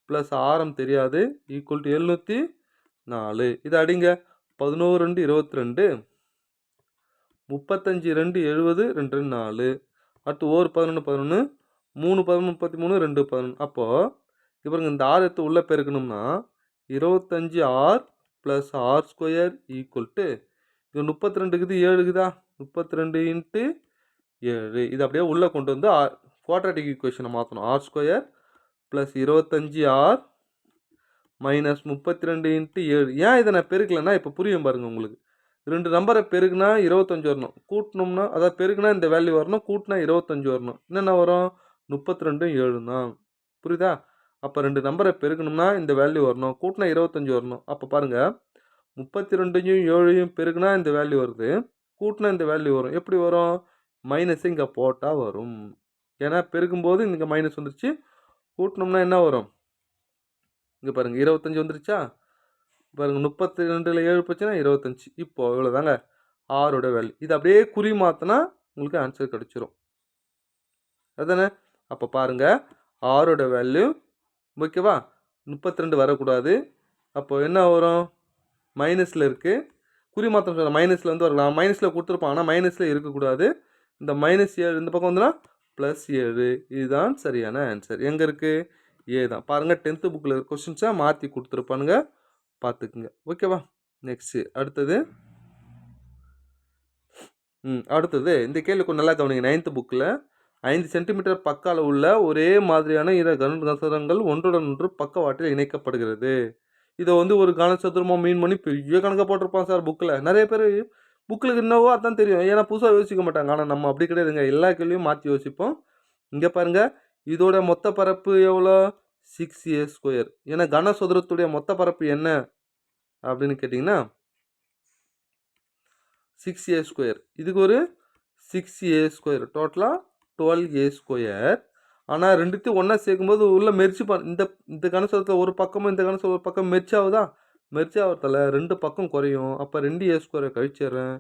ப்ளஸ் ஆரம் தெரியாது, ஈக்குவல் டு 704. இது அடிங்க. 11 2 22, 35 2 70, 2 4, அடுத்து 1 11 11, 3 13 33, 2 11. அப்போது இப்போ இந்த ஆர் எடுத்து உள்ளே பெருக்கணும்னா 25 R plus R square equal to இது 32 இருக்குது 7 இருக்குதா, 32 இன்ட்டு 7. இது அப்படியே உள்ளே கொண்டு வந்து குவாட்ராட்டிக் ஈக்குவேஷனை மாற்றணும். R square plus 25 R minus 32 into 7. ஏன் இதை நான் பெருக்கலைன்னா இப்போ புரியும் பாருங்கள் உங்களுக்கு. 2 நம்பரை பெருக்குனா 25 வரணும், கூட்டணும்னா அதாவது பெருக்குனா இந்த வேல்யூ வரணும், கூட்டினா 25 வரணும். என்னென்ன வரும் 32 7 தான். புரியுதா? அப்போ 2 நம்பரை பெருக்கணும்னா இந்த வேல்யூ வரணும், கூட்டினா 25 வரணும். அப்போ பாருங்கள் 32யும் 7யும் பெருக்குனா இந்த வேல்யூ வருது, கூட்டினா இந்த வேல்யூ வரும். எப்படி வரும், மைனஸ் இங்கே போட்டால் வரும். ஏன்னா பெருக்கும்போது இங்கே மைனஸ் வந்துருச்சு, கூட்டினோம்னா என்ன வரும், இங்கே பாருங்கள் 25 வந்துருச்சா. பாருங்கள் 32ல் 7 போச்சுன்னா 25. இப்போ இவ்வளோதாங்க ஆரோட வேல்யூ. இது அப்படியே குறி மாற்றினா உங்களுக்கு ஆன்சர் கிடச்சிரும், அதுதானே. அப்போ பாருங்கள் ஆரோட வேல்யூ ஓகேவா 32 வரக்கூடாது. அப்போ என்ன வரும், மைனஸில் இருக்குது, குறி மாற்றம் சொல்ல மைனஸில் வந்து வரலாம், மைனஸில் கொடுத்துருப்பான் ஆனால் மைனஸில் இருக்கக்கூடாது. இந்த -7 இந்த பக்கம் வந்துன்னா +7. இதுதான் சரியான ஆன்சர். எங்கே இருக்குது, ஏ தான். பாருங்கள் 10th புக்கில் கொஸ்டின்ஸை மாற்றி கொடுத்துருப்பானுங்க, பார்த்துக்குங்க. ஓகேவா, நெக்ஸ்ட்டு அடுத்தது. அடுத்தது இந்த கேள்வி கொஞ்சம் நல்லா கவனிங்க. 9th புக்கில் 5 சென்டிமீட்டர் பக்க அளவுள்ள ஒரே மாதிரியான இரு கனசதுரங்கள் ஒன்றுடன் ஒன்று பக்கவாட்டில் இணைக்கப்படுகிறது. இதை வந்து ஒரு கனசதுரமாக மீன் பண்ணி பெரிய கணக்காக போட்டிருப்பான் சார் புக்கில். நிறைய பேர் புக்கில் என்னவோ அதான் தெரியும், ஏன்னா புதுசாக யோசிக்க மாட்டாங்க. ஆனால் நம்ம அப்படி கிடையாதுங்க, எல்லா கேள்வியும் மாற்றி யோசிப்போம். இங்கே பாருங்கள் இதோட மொத்த பரப்பு எவ்வளோ 6a². ஏன்னா கனசதுரத்துடைய மொத்த பரப்பு என்ன அப்படின்னு கேட்டிங்கன்னா 6a². இதுக்கு ஒரு 6a², டோட்டலாக 12a². ஆனால் ரெண்டுத்தையும் ஒன்றா சேர்க்கும்போது உள்ள மெர்ச்சி இந்த கனசதுரத்தில் ஒரு பக்கமும் இந்த கனசதுரம் ஒரு பக்கம் மெர்ச் ஆகுதா, மெர்ச் ஆகிறதால 2 பக்கம் குறையும். அப்போ 2a² கழிச்சிடுறேன்,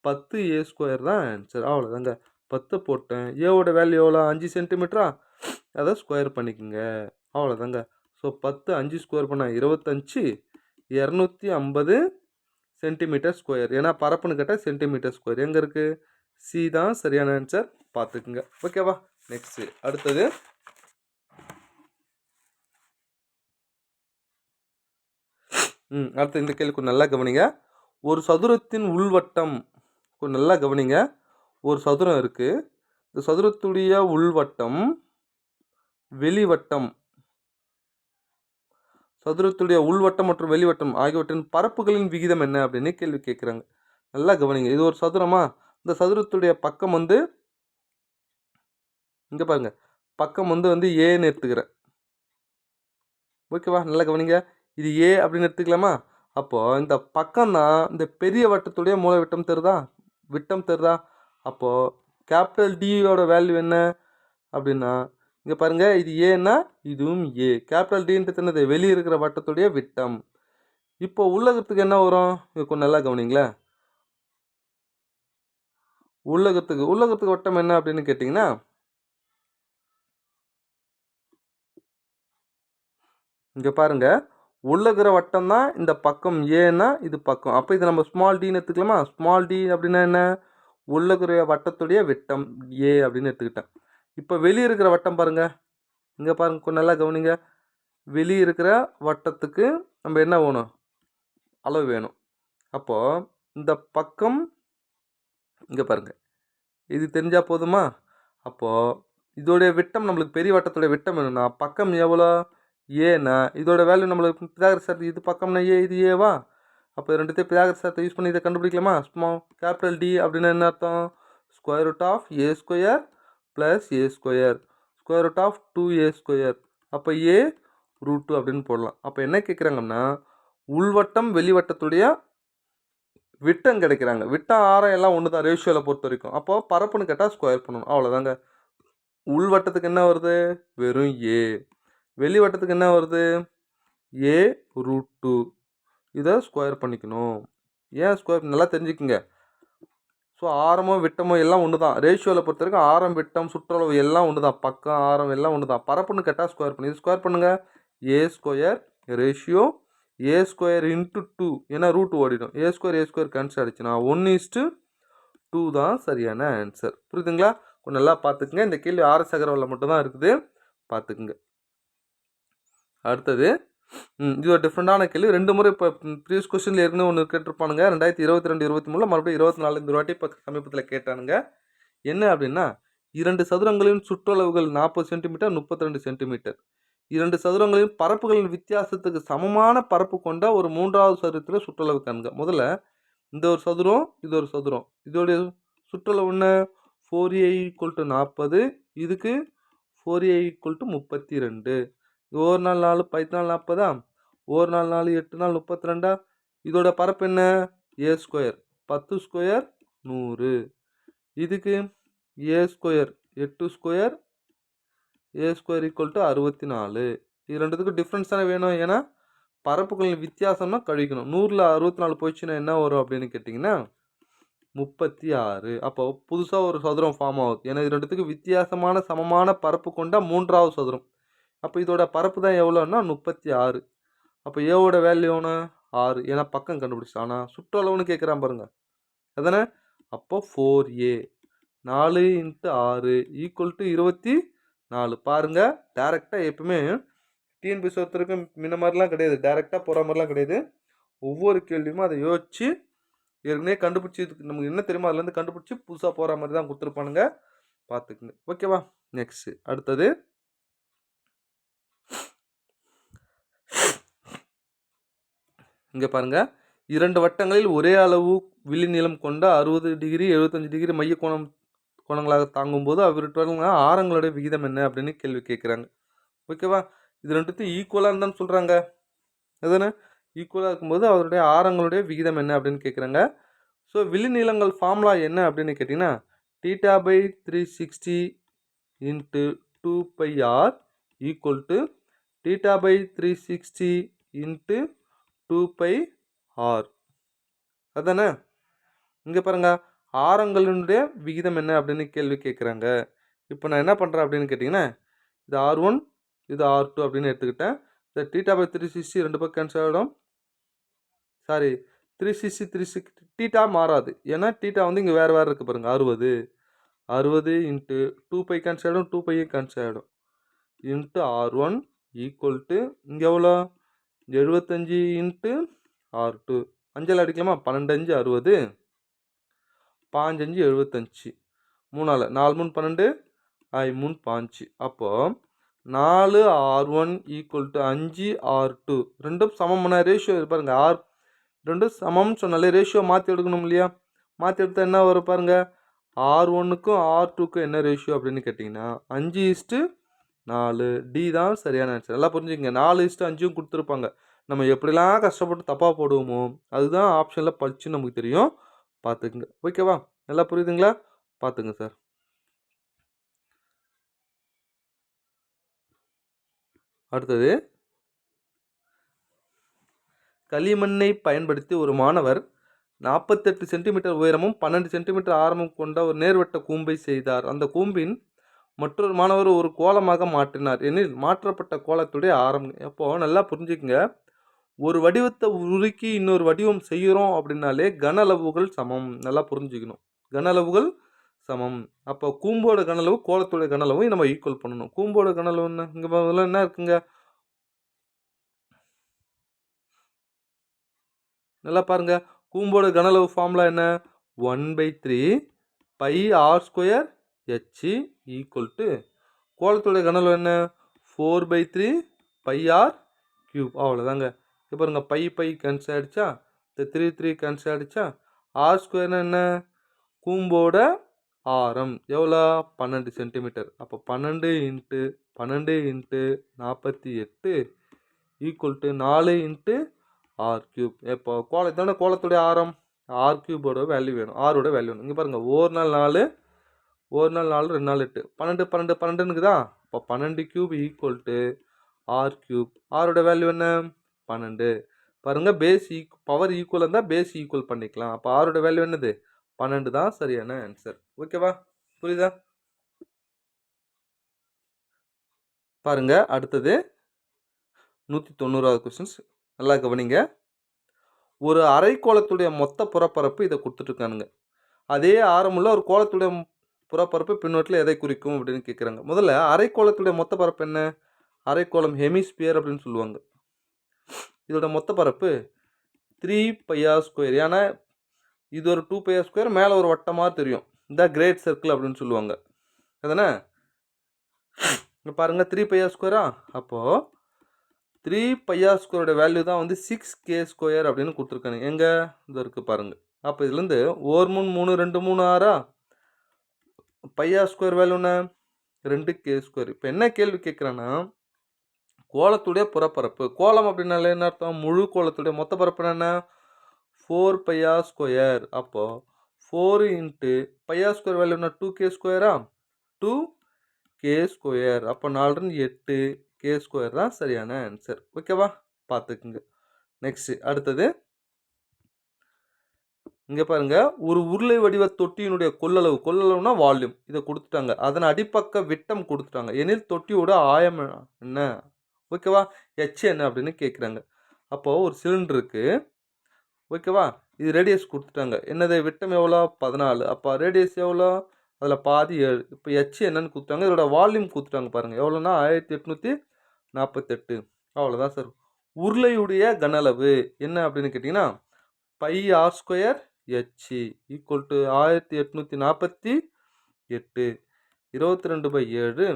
10a² தான் ஆன்சர். அவ்வளோதாங்க, 10 போட்டேன். ஏவோட வேல்யூ எவ்வளோ 5 சென்டிமீட்டரா, அதை ஸ்கொயர் பண்ணிக்கோங்க, அவ்வளோதாங்க. ஸோ 10 5 ஸ்கொயர் பண்ணால் 25, 250 சென்டிமீட்டர் ஸ்கொயர். ஏன்னா பரப்புன்னு கேட்டால் சென்டிமீட்டர் ஸ்கொயர். எங்கே இருக்குது, சி தான் சரியான ஆன்சர், பார்த்துக்குங்க. ஓகேவா, நெக்ஸ்ட்டு அடுத்தது. அடுத்து இந்த கேள்வி கொஞ்சம் நல்லா கவனிங்க. ஒரு சதுரத்தின் உள்வட்டம், கொஞ்சம் நல்லா கவனிங்க. ஒரு சதுரம் இருக்குது, இந்த சதுரத்துடைய உள்வட்டம் வெளிவட்டம், சதுரத்துடைய உள்வட்டம் மற்றும் வெளிவட்டம் ஆகியவற்றின் பரப்புகளின் விகிதம் என்ன அப்படின்னு கேள்வி கேட்குறாங்க. நல்லா கவனிங்க. இது ஒரு சதுரமா, இந்த சதுரத்துடைய பக்கம் வந்து இங்கே பாருங்கள், பக்கம் வந்து ஏன்னு எடுத்துக்கிறேன். ஓகேவா, நல்லா கவனிங்க. இது ஏ அப்படின்னு எடுத்துக்கலாமா. அப்போது இந்த பக்கம் தான் இந்த பெரிய வட்டத்துடைய மூலை விட்டம் தருதா. அப்போது கேபிட்டல் டியோட வேல்யூ என்ன அப்படின்னா, இங்கே பாருங்கள், இது ஏன்னா இதுவும் ஏ. கேபிட்டல் டின்றது என்னது, வெளியே இருக்கிற வட்டத்துடைய விட்டம். இப்போ உள்ளகத்துக்கு என்ன வரும், இது கொஞ்சம் நல்லா கவனிங்களேன். உள்ளகத்துக்கு வட்டம் என்ன அப்படின்னு கேட்டிங்கன்னா, இங்கே பாருங்க, உள்ளகிற வட்டம் தான் இந்த பக்கம் ஏன்னா இது பக்கம். அப்போ இது நம்ம ஸ்மால் டின்னு எடுத்துக்கலாமா. ஸ்மால் டி அப்படின்னா என்ன, உள்ளகிற வட்டத்துடைய விட்டம் ஏ அப்படின்னு எடுத்துக்கிட்டேன். இப்போ வெளியே இருக்கிற வட்டம் பாருங்க, இங்கே பாருங்க, கொஞ்சம் நல்லா கவனிங்க. வெளியே இருக்கிற வட்டத்துக்கு நம்ம என்ன வேணும், அளவு வேணும். அப்போது இந்த பக்கம் இங்கே பாருங்கள், இது தெரிஞ்சால் போதுமா. அப்போது இதோடைய விட்டம் நம்மளுக்கு பெரிய வட்டத்துடைய விட்டம் வேணும்னா பக்கம் எவ்வளோ ஏன்னா இதோட வேல்யூ நம்மளுக்கு பிதாகரஸ் தேற்றத்தை, இது பக்கம்னா ஏ, இது ஏவா. அப்போ ரெண்டுத்தையும் பிதாகரஸ் தேற்றத்தை யூஸ் பண்ணி இதை கண்டுபிடிக்கலாமா. ஸ்மால் கேபிட்டல் டி அப்படின்னா என்ன அர்த்தம், square root of A square plus A square square root of 2a square. அப்போ ஏ ரூட் 2 அப்படின்னு போடலாம். அப்போ என்ன கேட்குறாங்கன்னா, உள்வட்டம் வெளிவட்டத்துடைய விட்டம் கிடைக்கிறாங்க. விட்டம் ஆரம் எல்லாம் ஒன்று தான் ரேஷியோவில் பொறுத்த வரைக்கும். அப்போது பரப்புன்னு கேட்டால் ஸ்கொயர் பண்ணணும், அவ்வளோதாங்க. உள்வட்டத்துக்கு என்ன வருது, வெறும் ஏ. வெளிவட்டத்துக்கு என்ன வருது, ஏ ரூட் 2. இதை ஸ்கொயர் பண்ணிக்கணும். ஏன் ஸ்கொயர், நல்லா தெரிஞ்சுக்குங்க. ஸோ ஆரமோ விட்டமோ எல்லாம் ஒன்று தான். ரேஷியோவில் பொறுத்த வரைக்கும் ஆரம் விட்டம் சுற்றளவு எல்லாம் ஒன்று தான். பக்கம் ஆரம் எல்லாம் ஒன்று தான். பரப்புன்னு கேட்டால் ஸ்கொயர் பண்ணி இது ஸ்கொயர் பண்ணுங்கள். ஏ ஸ்கொயர் ரேஷியோ ஏ ஸ்கொயர் இன்ட்டு 2, ஏன்னா ரூட் ஓடிடும். ஏ ஸ்கொயர் கேன்சல் ஆகிடுச்சுன்னா 1:2 தான் சரியான ஆன்சர். புரியுதுங்களா. கொஞ்சம் நல்லா பார்த்துக்குங்க. இந்த கேள்வி ஆர்எஸ் அகர்வாலில் மட்டும்தான் இருக்குது, பார்த்துக்குங்க. அடுத்தது இது ஒரு டிஃப்ரெண்டான கேள்வி. 2 முறை இப்போ ப்ரீவியஸ் கொஸ்டினில் ஏற்கனவே ஒன்று கேட்டிருப்பானுங்க. 2022 23 மறுபடியும் 24 இந்த வாட்டி இப்போ சமீபத்தில் கேட்டானுங்க. என்ன அப்படின்னா, 2 சதுரங்களின் சுற்றளவுகள் 40 சென்டிமீட்டர் 32 சென்டிமீட்டர். 2 சதுரங்களின் பரப்புகளின் வித்தியாசத்துக்கு சமமான பரப்பு கொண்ட ஒரு 3வது சதுரத்தில் சுற்றளவு காண்க. முதல்ல இந்த ஒரு சதுரம், இது ஒரு சதுரம், இதோடைய சுற்றளவு என்ன, 4a = 40, இதுக்கு 4a = 32. ஒரு நாள் 4 14 40, ஒரு நாள் 4 8 நாள் 32. இதோட பரப்பு என்ன, ஏ ஸ்கொயர் 10 ஸ்கொயர் 100. இதுக்கு ஏ ஸ்கொயர் 8 ஸ்கொயர் ஏ ஸ்கொயர் = 64. இது ரெண்டுத்துக்கும் டிஃப்ரென்ஸ் தானே வேணும், ஏன்னா பரப்புகளின் வித்தியாசம்னா கழிக்கணும். 100ல் 64 போயிடுச்சுன்னா என்ன வரும் அப்படின்னு கேட்டிங்கன்னா 36. அப்போ புதுசாக ஒரு சதுரம் ஃபார்ம் ஆகுது. ஏன்னா இது ரெண்டுத்துக்கு வித்தியாசமான சமமான பரப்பு கொண்ட 3வது சதுரம். அப்போ இதோட பரப்பு தான் எவ்வளோன்னா 36. அப்போ ஏவோட வேல்யூ எவ்வளோ 6, ஏன்னா பக்கம் கண்டுபிடிச்சிட்டோம். ஆனால் சுற்றளவுன்னு கேட்குறான் பாருங்க, அதானே. அப்போ 4a 4 × 6 = 24. பாருங்கள், டேரெக்டாக எப்பவுமே டிஎன்பிஎஸ்சி ஒருத்தருக்கு முன்ன மாதிரிலாம் கிடையாது, டேரெக்டாக போகிற மாதிரிலாம் கிடையாது. ஒவ்வொரு கேள்வியுமே அதை யோசிச்சு ஏற்கனவே கண்டுபிடிச்சி நமக்கு என்ன தெரியுமோ அதுலேருந்து கண்டுபிடிச்சி புதுசாக போகிற மாதிரி தான் கொடுத்துருப்பானுங்க, பார்த்துக்குங்க. ஓகேவா. நெக்ஸ்ட்டு அடுத்தது இங்கே பாருங்கள், 2 வட்டங்களில் ஒரே அளவு விழி நீளம் கொண்ட 60 டிகிரி 75 டிகிரி மைய கோணங்களாக தாங்கும்போது அவ்விருவங்க ஆரங்களுடைய விகிதம் என்ன அப்படின்னு கேள்வி கேட்குறாங்க. ஓகேவா. இது ரெண்டுத்தையும் ஈக்குவலாக தான் சொல்கிறாங்க, அதுதானே. ஈக்குவலாக இருக்கும்போது அவருடைய ஆரங்களுடைய விகிதம் என்ன அப்படின்னு கேட்குறாங்க. ஸோ விழி நீளங்கள் ஃபார்முலா என்ன அப்படின்னு கேட்டிங்கன்னா, θ/360 × 2πr = θ/360 × 2πr. அதானே. இங்கே பாருங்க, ஆரங்களினுடைய விகிதம் என்ன அப்படின்னு கேள்வி கேட்குறாங்க. இப்போ நான் என்ன பண்ணுறேன் அப்படின்னு கேட்டிங்கன்னா, இது R1 இது R2 அப்படின்னு எடுத்துக்கிட்டேன். இந்த θ/360 ரெண்டு பக்கம் கேன்சல் ஆகிடும். சாரி, 360 தீட்டா மாறாது, ஏன்னா தீட்டா வந்து இங்கே வேறு இருக்குது பாருங்கள். 60 × 2π கேன்சல் ஆகிடும், 2π கேன்சல் ஆகிடும். R1 = இங்கே எவ்வளோ 75 × R2. அஞ்சல் அடிக்கலாமா, 12 5 60, 5 5 75, 3 4 3 12, 3 5. அப்போது 4R1 = 5 R2. ரெண்டும் சமமான ரேஷியோ பாருங்கள். ரெண்டும் சமம்னு சொன்னாலே ரேஷியோ மாற்றி எடுக்கணும் இல்லையா. மாற்றி எடுத்தால் என்ன வரும் பாருங்கள், R1க்கும் R2க்கும் என்ன ரேஷியோ அப்படின்னு கேட்டிங்கன்னா 5:4. டி தான் சரியான ஆன்சர். நல்லா புரிஞ்சுக்கங்க. 4:5 கொடுத்துருப்பாங்க. நம்ம எப்படிலாம் கஷ்டப்பட்டு தப்பாக போடுவோமோ அதுதான் ஆப்ஷனில் பளிச்சுன்னு நமக்கு தெரியும். பார்த்துக்குங்க. ஓகேவா? நல்லா புரியுதுங்களா? பார்த்துங்க சார். அடுத்தது, களிமண்ணை பயன்படுத்தி ஒரு மாணவர் 48 சென்டிமீட்டர் உயரமும் 12 சென்டிமீட்டர் ஆரமும் கொண்ட ஒரு நேர்வட்ட கூம்பை செய்தார். அந்த கூம்பின் மற்றொரு மாணவர் ஒரு கோலமாக மாற்றினார் எனில் மாற்றப்பட்ட கோலத்துடைய ஆரம். அப்போ நல்லா புரிஞ்சுக்குங்க. ஒரு வடிவத்தை உருக்கி இன்னொரு வடிவம் செய்கிறோம் அப்படின்னாலே கன அளவுகள் சமம். நல்லா புரிஞ்சுக்கணும். கன அளவுகள் சமம். அப்போ கூம்போட கன அளவு கோலத்துடைய கன அளவும் நம்ம ஈக்குவல் பண்ணணும். கூம்போட கன அளவு என்ன? இங்கே முதல்ல என்ன இருக்குங்க? நல்லா பாருங்க. கூம்போட கன அளவு ஃபார்முலா என்ன? 1/3 pi R square h equal to கோலத்துடைய கன அளவு என்ன? 4/3 பை ஆர் கியூப். அவ்வளோதாங்க. இப்போ பாருங்க, பை கேன்சல் ஆகிடுச்சா? இந்த 3 கேன்சல் ஆகிடுச்சா? ஆர் ஸ்கொயர்னா என்ன? கூம்போட ஆரம் எவ்வளோ? 12 சென்டிமீட்டர். அப்போ 12 into 12 into 48 equal to 4 into R cube. இப்போ கோலத்துடைய ஆரம் ஆர் கியூபோட வேல்யூ வேணும். ஆரோட வேல்யூ வேணும். இங்கே பாருங்கள், ஒரு நாள் 4, 2 நாள் 8, 12 12 12க்குதா? இப்போ 12 cube equal to R cube. ஆரோட வேல்யூ என்ன? 12. பாருங்கள், பவர் ஈக்குவல் இருந்தால் பேஸ் ஈக்குவல் பண்ணிக்கலாம். அப்போ ஆரோட வேல்யூ என்னது? 12 தான் சரியான ஆன்சர். ஓகேவா? புரியுதா? பாருங்க, அடுத்தது 190வது கொஸ்டின்ஸ். நல்லா கவனிங்க. ஒரு அரைக்கோளத்துடைய மொத்த புறப்பரப்பு இதை கொடுத்துட்ருக்கானுங்க. அதே ஆரமுள்ள ஒரு கோளத்துடைய புறப்பரப்பு பின்னோட்டில் எதை குறிக்கும் அப்படின்னு கேட்குறாங்க. முதல்ல அரைக்கோளத்துடைய மொத்த பரப்பு என்ன? அரைக்கோளம் ஹெமிஸ்பியர் அப்படின்னு சொல்லுவாங்க. இதோட மொத்த பரப்பு 3πr². ஏன்னா இது ஒரு 2πr², மேலே ஒரு வட்டமாக தெரியும். இந்த கிரேட் சர்க்கிள் அப்படின்னு சொல்லுவாங்க. அதானே? இங்கே பாருங்கள், 3πr². அப்போது 3πr² வேல்யூ தான் வந்து 6k² அப்படின்னு கொடுத்துருக்காங்க. எங்கே இது இருக்குது பாருங்கள். அப்போ இதுலேருந்து 1 3 3 2 3 6 πr² வேல்யூ என்ன? 2k². இப்போ என்ன கேள்வி கேட்குறேன்னா, கோலத்துடைய புறப்பரப்பு. கோலம் அப்படின்னாலே என்ன அர்த்தம்? முழு கோலத்துடைய மொத்த பரப்பு என்ன? 4πr². அப்போது 4 இன்ட்டு πr² வேல்யூ என்ன? 2k². 2k². அப்போ 4 8 k² தான் சரியான ஆன்சர். ஓகேவா? பார்த்துக்குங்க. நெக்ஸ்ட், அடுத்தது இங்கே பாருங்க, ஒரு உருளை வடிவ தொட்டியினுடைய கொள்ளளவுனா வால்யூம் இதை கொடுத்துட்டாங்க. அதன் அடிப்பக்க விட்டம் கொடுத்துட்டாங்க எனில் தொட்டியோட ஆயம் என்ன? ஓகேவா? ஹெச் என்ன அப்படின்னு கேட்குறாங்க. அப்போது ஒரு சிலிண்டர் இருக்குது. ஓகேவா? இது ரேடியஸ் கொடுத்துட்டாங்க. என்னது? விட்டம் எவ்வளோ? 14. அப்போ ரேடியஸ் எவ்வளோ? அதில் பாதி 7. இப்போ ஹெச் என்னன்னு கொடுத்தாங்க. இதோட வால்யூம் கொடுத்துட்டாங்க பாருங்கள். எவ்வளோன்னா 1848. அவ்வளோதான் சார். உருளையுடைய கன அளவு என்ன அப்படின்னு கேட்டிங்கன்னா, πr² H equal to 1848. 22/7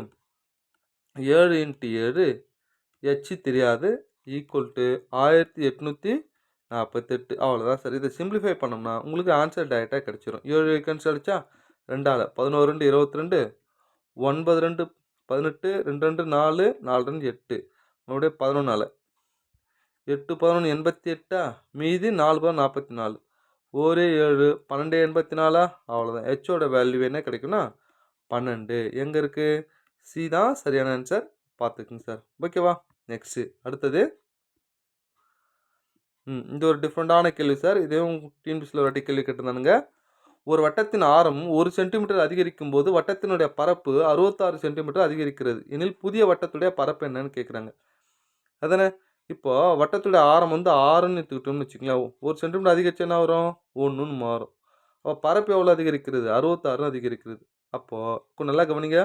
7 into 7 H தெரியாது ஈக்குவல் டு 1848. அவ்வளோதான் சார். இதை சிம்பிளிஃபை பண்ணோம்னா உங்களுக்கு ஆன்சர் டைரெக்டாக கிடச்சிரும். 7 கேன்சல் அடிச்சா 2ஆல் 11 2 22 9 2 18 2 2 4 4 2 8 மறுபடியும் 11 8 11 88. மீதி 4 44. 1 7 12 84. அவ்வளோதான். ஹெச்சோட வேல்யூ என்ன கிடைக்குன்னா 12. எங்கே இருக்குது? சி தான் சரியான ஆன்சர். பார்த்துக்குங்க சார். ஓகேவா? நெக்ஸ்ட்டு, அடுத்தது இது ஒரு டிஃப்ரெண்ட்டான கேள்வி சார். இதையும் டிஎன்பிஎஸ்சியில் ஒரு வாட்டி கேள்வி கேட்டிருந்தானுங்க. ஒரு வட்டத்தின் ஆரம் 1 சென்டிமீட்டர் அதிகரிக்கும் போது வட்டத்தினுடைய பரப்பு 66 சென்டிமீட்டர் அதிகரிக்கிறது எனில் புதிய வட்டத்துடைய பரப்பு என்னன்னு கேட்குறாங்க. அதானே? இப்போ வட்டத்துடைய ஆரம் வந்து 6ன்னு எடுத்துக்கிட்டோம்னு வச்சுக்கலாம். 1 சென்டிமீட்டர் அதிகரிச்சு என்ன வரும்? 1ன்னு மாறும். அப்போ பரப்பு எவ்வளோ அதிகரிக்கிறது? 66 அதிகரிக்கிறது. அப்போது நல்லா கவனிங்க.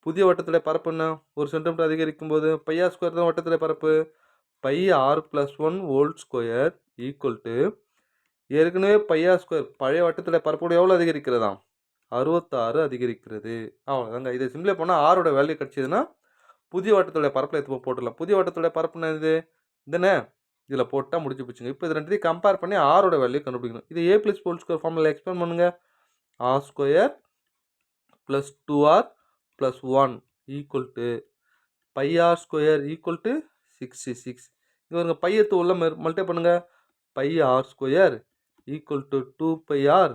புதிய வட்டத்துடைய பரப்பு என்ன? 1 சென்டிமீட்டர் அதிகரிக்கும் போது πr² தான் வட்டத்துடைய பரப்பு. πr+1² ஈக்குவல் டு ஏற்கனவே πr² பழைய வட்டத்துடைய பரப்போடு எவ்வளோ அதிகரிக்கிறதாம்? 66 அதிகரிக்கிறது. அவ்வளோதாங்க. இதை சிம்பிளை பண்ணால் ஆரோட வேல்யூ கிடச்சிதுன்னா புதிய வட்டத்துடைய பரப்பில் எடுத்து போட்டுடலாம். புதிய வட்டத்துடைய பரப்புனா இது இதுதானே? இதில் போட்டால் முடிச்சு போச்சுங்க. இப்போ இது ரெண்டுத்தையும் கம்பேர் பண்ணி ஆரோட வேல்யூ கண்டுபிடிக்கணும். இது a+² ஃபார்முலா எக்ஸ்பிளைன் பண்ணுங்க. r² + 2r + 1 equal to πr² equal to 66. இங்கே பாருங்க பை எடுத்து உள்ள மல்டிப்ளை பண்ணுங்கள். Pi R square equal to 2πr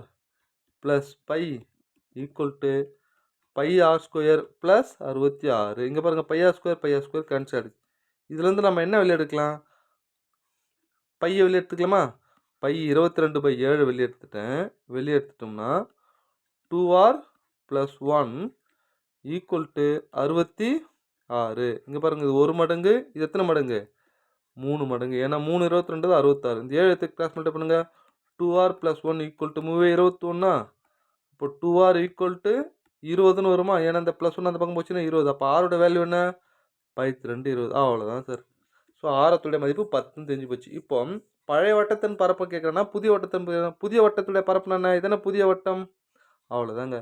plus pi equal to pi R square plus 66. இங்கே பாருங்கள் பை ஆர் ஸ்கொயர் கேன்சல் ஆகிடுச்சு. இதுலேருந்து நம்ம என்ன வெளியே எடுக்கலாம்? பையை வெளியே எடுத்துக்கலாமா? பை 22/7 வெளியே எடுத்துட்டேன். வெளியே எடுத்துட்டோம்னா 2r + 1 ஈக்குவல் டு 66. இங்கே பாருங்கள் இது 1 மடங்கு, இது எத்தனை மடங்கு? 3 மடங்கு. ஏன்னா 3 22 தான் 66. இந்த 7 எடுத்து கிராஸ் மல்டிப்ளை பண்ணுங்கள். 2r + 1 equal to 3 21. இப்போ 2r ஈக்குவல் டு 20ன்னு வருமா? ஏன்னா இந்த +1 அந்த பக்கம் போச்சுன்னா 20. அப்போ ஆரோட வேல்யூ என்ன? 2 20. அவ்வளோதான் சார். ஸோ ஆரத்துடைய மதிப்பு 10ன்னு தெரிஞ்சு போச்சு. இப்போ பழைய வட்டத்தின் பரப்பை கேட்குறேன்னா புதிய வட்டத்துடைய பரப்பு என்ன? இதென்ன புதிய வட்டம்? அவ்வளோதாங்க.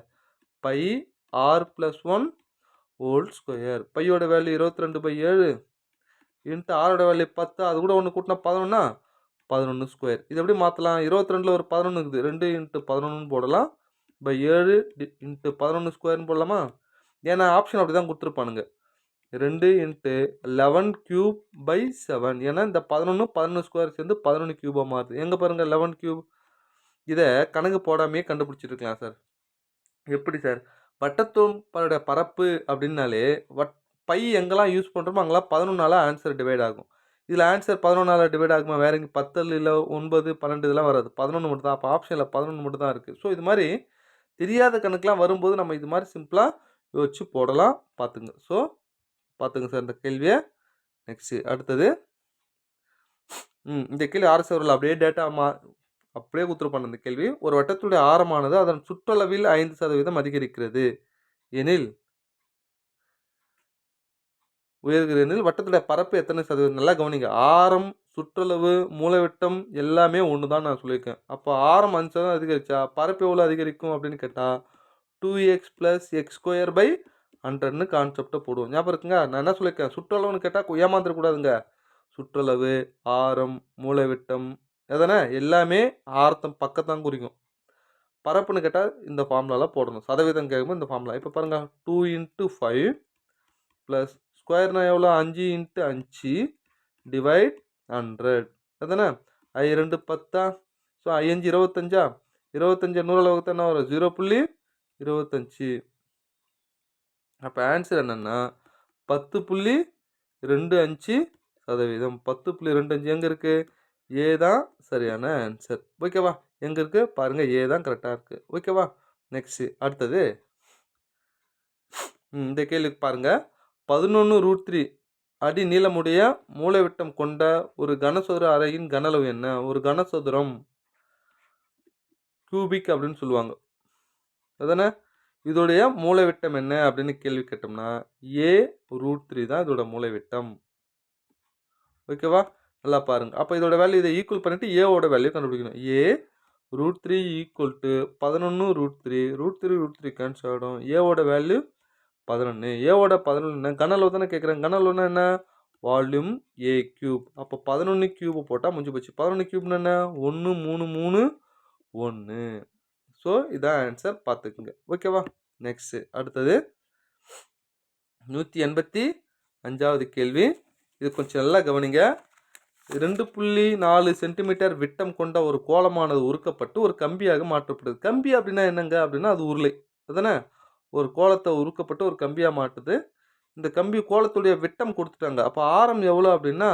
Pi r + 1 whole square. பையோட வேல்யூ 22/7 இன்ட்டு ஆரோட வேல்யூ 10. அது கூட ஒன்று கூட்டினா 11. 11 ஸ்கொயர். இது எப்படி மாற்றலாம்? 22ல் ஒரு 11 இருக்குது. 2 × 11ன்னு போடலாம். 7 × 11 ஸ்கொயர்னு போடலாமா? ஏன்னா ஆப்ஷன் அப்படி தான் கொடுத்துருப்பானுங்க. 2 × 11³/7. ஏன்னா இந்த 11 ஸ்கொயர் சேர்ந்து 11³ மாறுது. எங்கே பாருங்கள் 11³. இதை கணக்கு போடாமையே கண்டுபிடிச்சிருக்கலாம் சார். எப்படி சார்? வட்டத்தோட பரப்பு அப்படின்னாலே பை எங்கெல்லாம் யூஸ் பண்ணுறோமோ அங்கெல்லாம் 11ஆல் ஆன்சர் டிவைட் ஆகும். இதில் ஆன்சர் 11ஆல் டிவைட் ஆகுமா? வேறு எங்கே 10 இல்லை 9 12 இதெல்லாம் வராது. 11 மட்டும் தான். அப்போ ஆப்ஷனில் 11 மட்டும் தான் இருக்குது. ஸோ இது மாதிரி தெரியாத கணக்கெலாம் வரும்போது நம்ம இது மாதிரி சிம்பிளாக யோசிச்சு போடலாம். பார்த்துங்க. ஸோ பார்த்துங்க சார் இந்த கேள்வியை. நெக்ஸ்ட்டு அடுத்தது இந்த கேள்வி ஆர்எஸ் அவர்கள் அப்படியே அப்படியே கொடுத்துருப்பாங்க. இந்த கேள்வி ஒரு வட்டத்துடைய ஆரமானது அதன் சுற்றளவில் 5% அதிகரிக்கிறது எனில் உயர்கிறெனில் வட்டத்துடைய பரப்பு எத்தனை சதவீதம்? நல்லா கவனிங்க. ஆரம், சுற்றளவு, மூலைவிட்டம் எல்லாமே ஒன்று தான் நான் சொல்லியிருக்கேன். அப்போ ஆரம் 5% அதிகரிச்சா பரப்பு எவ்வளோ அதிகரிக்கும் அப்படின்னு கேட்டால் 2x + x²/100ன்னு கான்செப்டை போடுவோம். ஞாபகம் இருக்குங்க. நான் என்ன சொல்லியிருக்கேன்? சுற்றளவுன்னு கேட்டால் ஏமாந்துடக்கூடாதுங்க. சுற்றளவு, ஆரம், மூலைவிட்டம் எதனா எல்லாமே ஆரத்தம் பக்கத்தான் குறிக்கும். பரப்புன்னு கேட்டால் இந்த ஃபார்முலாவில் போடணும். சதவீதம் கேட்கும்போது இந்த ஃபார்முலா. இப்போ பாருங்கள் 2 × 5 ப்ளஸ் ஸ்கொயர்னா எவ்வளோ? 5 × 5 டிவைட் 100 அதானே? 2 10. ஸோ 5 25. 25 100 வகுத்தா என்ன வரும்? 0.25. அப்போ ஆன்சர் என்னென்னா 10.25%. 10.25 எங்கே இருக்குது? ஏ தான் சரியான ஆன்சர். ஓகேவா? எங்கே இருக்குது பாருங்கள். ஏ தான் கரெக்டாக இருக்குது. ஓகேவா? நெக்ஸ்ட்டு அடுத்தது இந்த கேள்விக்கு பாருங்கள். 11√3 அடி நீளமுடைய மூலைவிட்டம் கொண்ட ஒரு கனசதுர அறையின் கனளவு என்ன? ஒரு கனசதுரம் கியூபிக் அப்படின்னு சொல்லுவாங்க. அதானே? இதோடைய மூலைவிட்டம் என்ன அப்படின்னு கேள்வி கேட்டோம்னா A√3 தான் இதோட மூலைவிட்டம். ஓகேவா? நல்லா பாருங்க. அப்போ இதோட வேல்யூ இதை ஈக்குவல் பண்ணிட்டு ஏவோட வேல்யூ கண்டுபிடிக்கணும். A√3 equal to 11√3. √3 கேன்சல் ஆகிடும். ஏவோட வேல்யூ 11. ஏவோட 11 என்ன? கனளவு தானே கேட்குறேன். கனளவுனா என்ன? Volume A³. அப்போ 11³ போட்டால் முடிஞ்சு போச்சு. 11³ என்ன? 1 3 3 1. ஸோ இதான் ஆன்சர். பார்த்துக்குங்க. ஓகேவா? நெக்ஸ்ட்டு அடுத்தது 185வது கேள்வி. இது கொஞ்சம் நல்லா கவனிங்க. 2.4 சென்டிமீட்டர் விட்டம் கொண்ட ஒரு கோளமானது உருக்கப்பட்டு ஒரு கம்பியாக மாற்றப்படுது. கம்பி அப்படின்னா என்னங்க அப்படின்னா அது உருளை அதானே? ஒரு கோலத்தை உருக்கப்பட்டு ஒரு கம்பியாக மாட்டுது. இந்த கம்பி கோலத்துடைய விட்டம் கொடுத்துட்டாங்க. அப்போ ஆரம் எவ்வளோ அப்படின்னா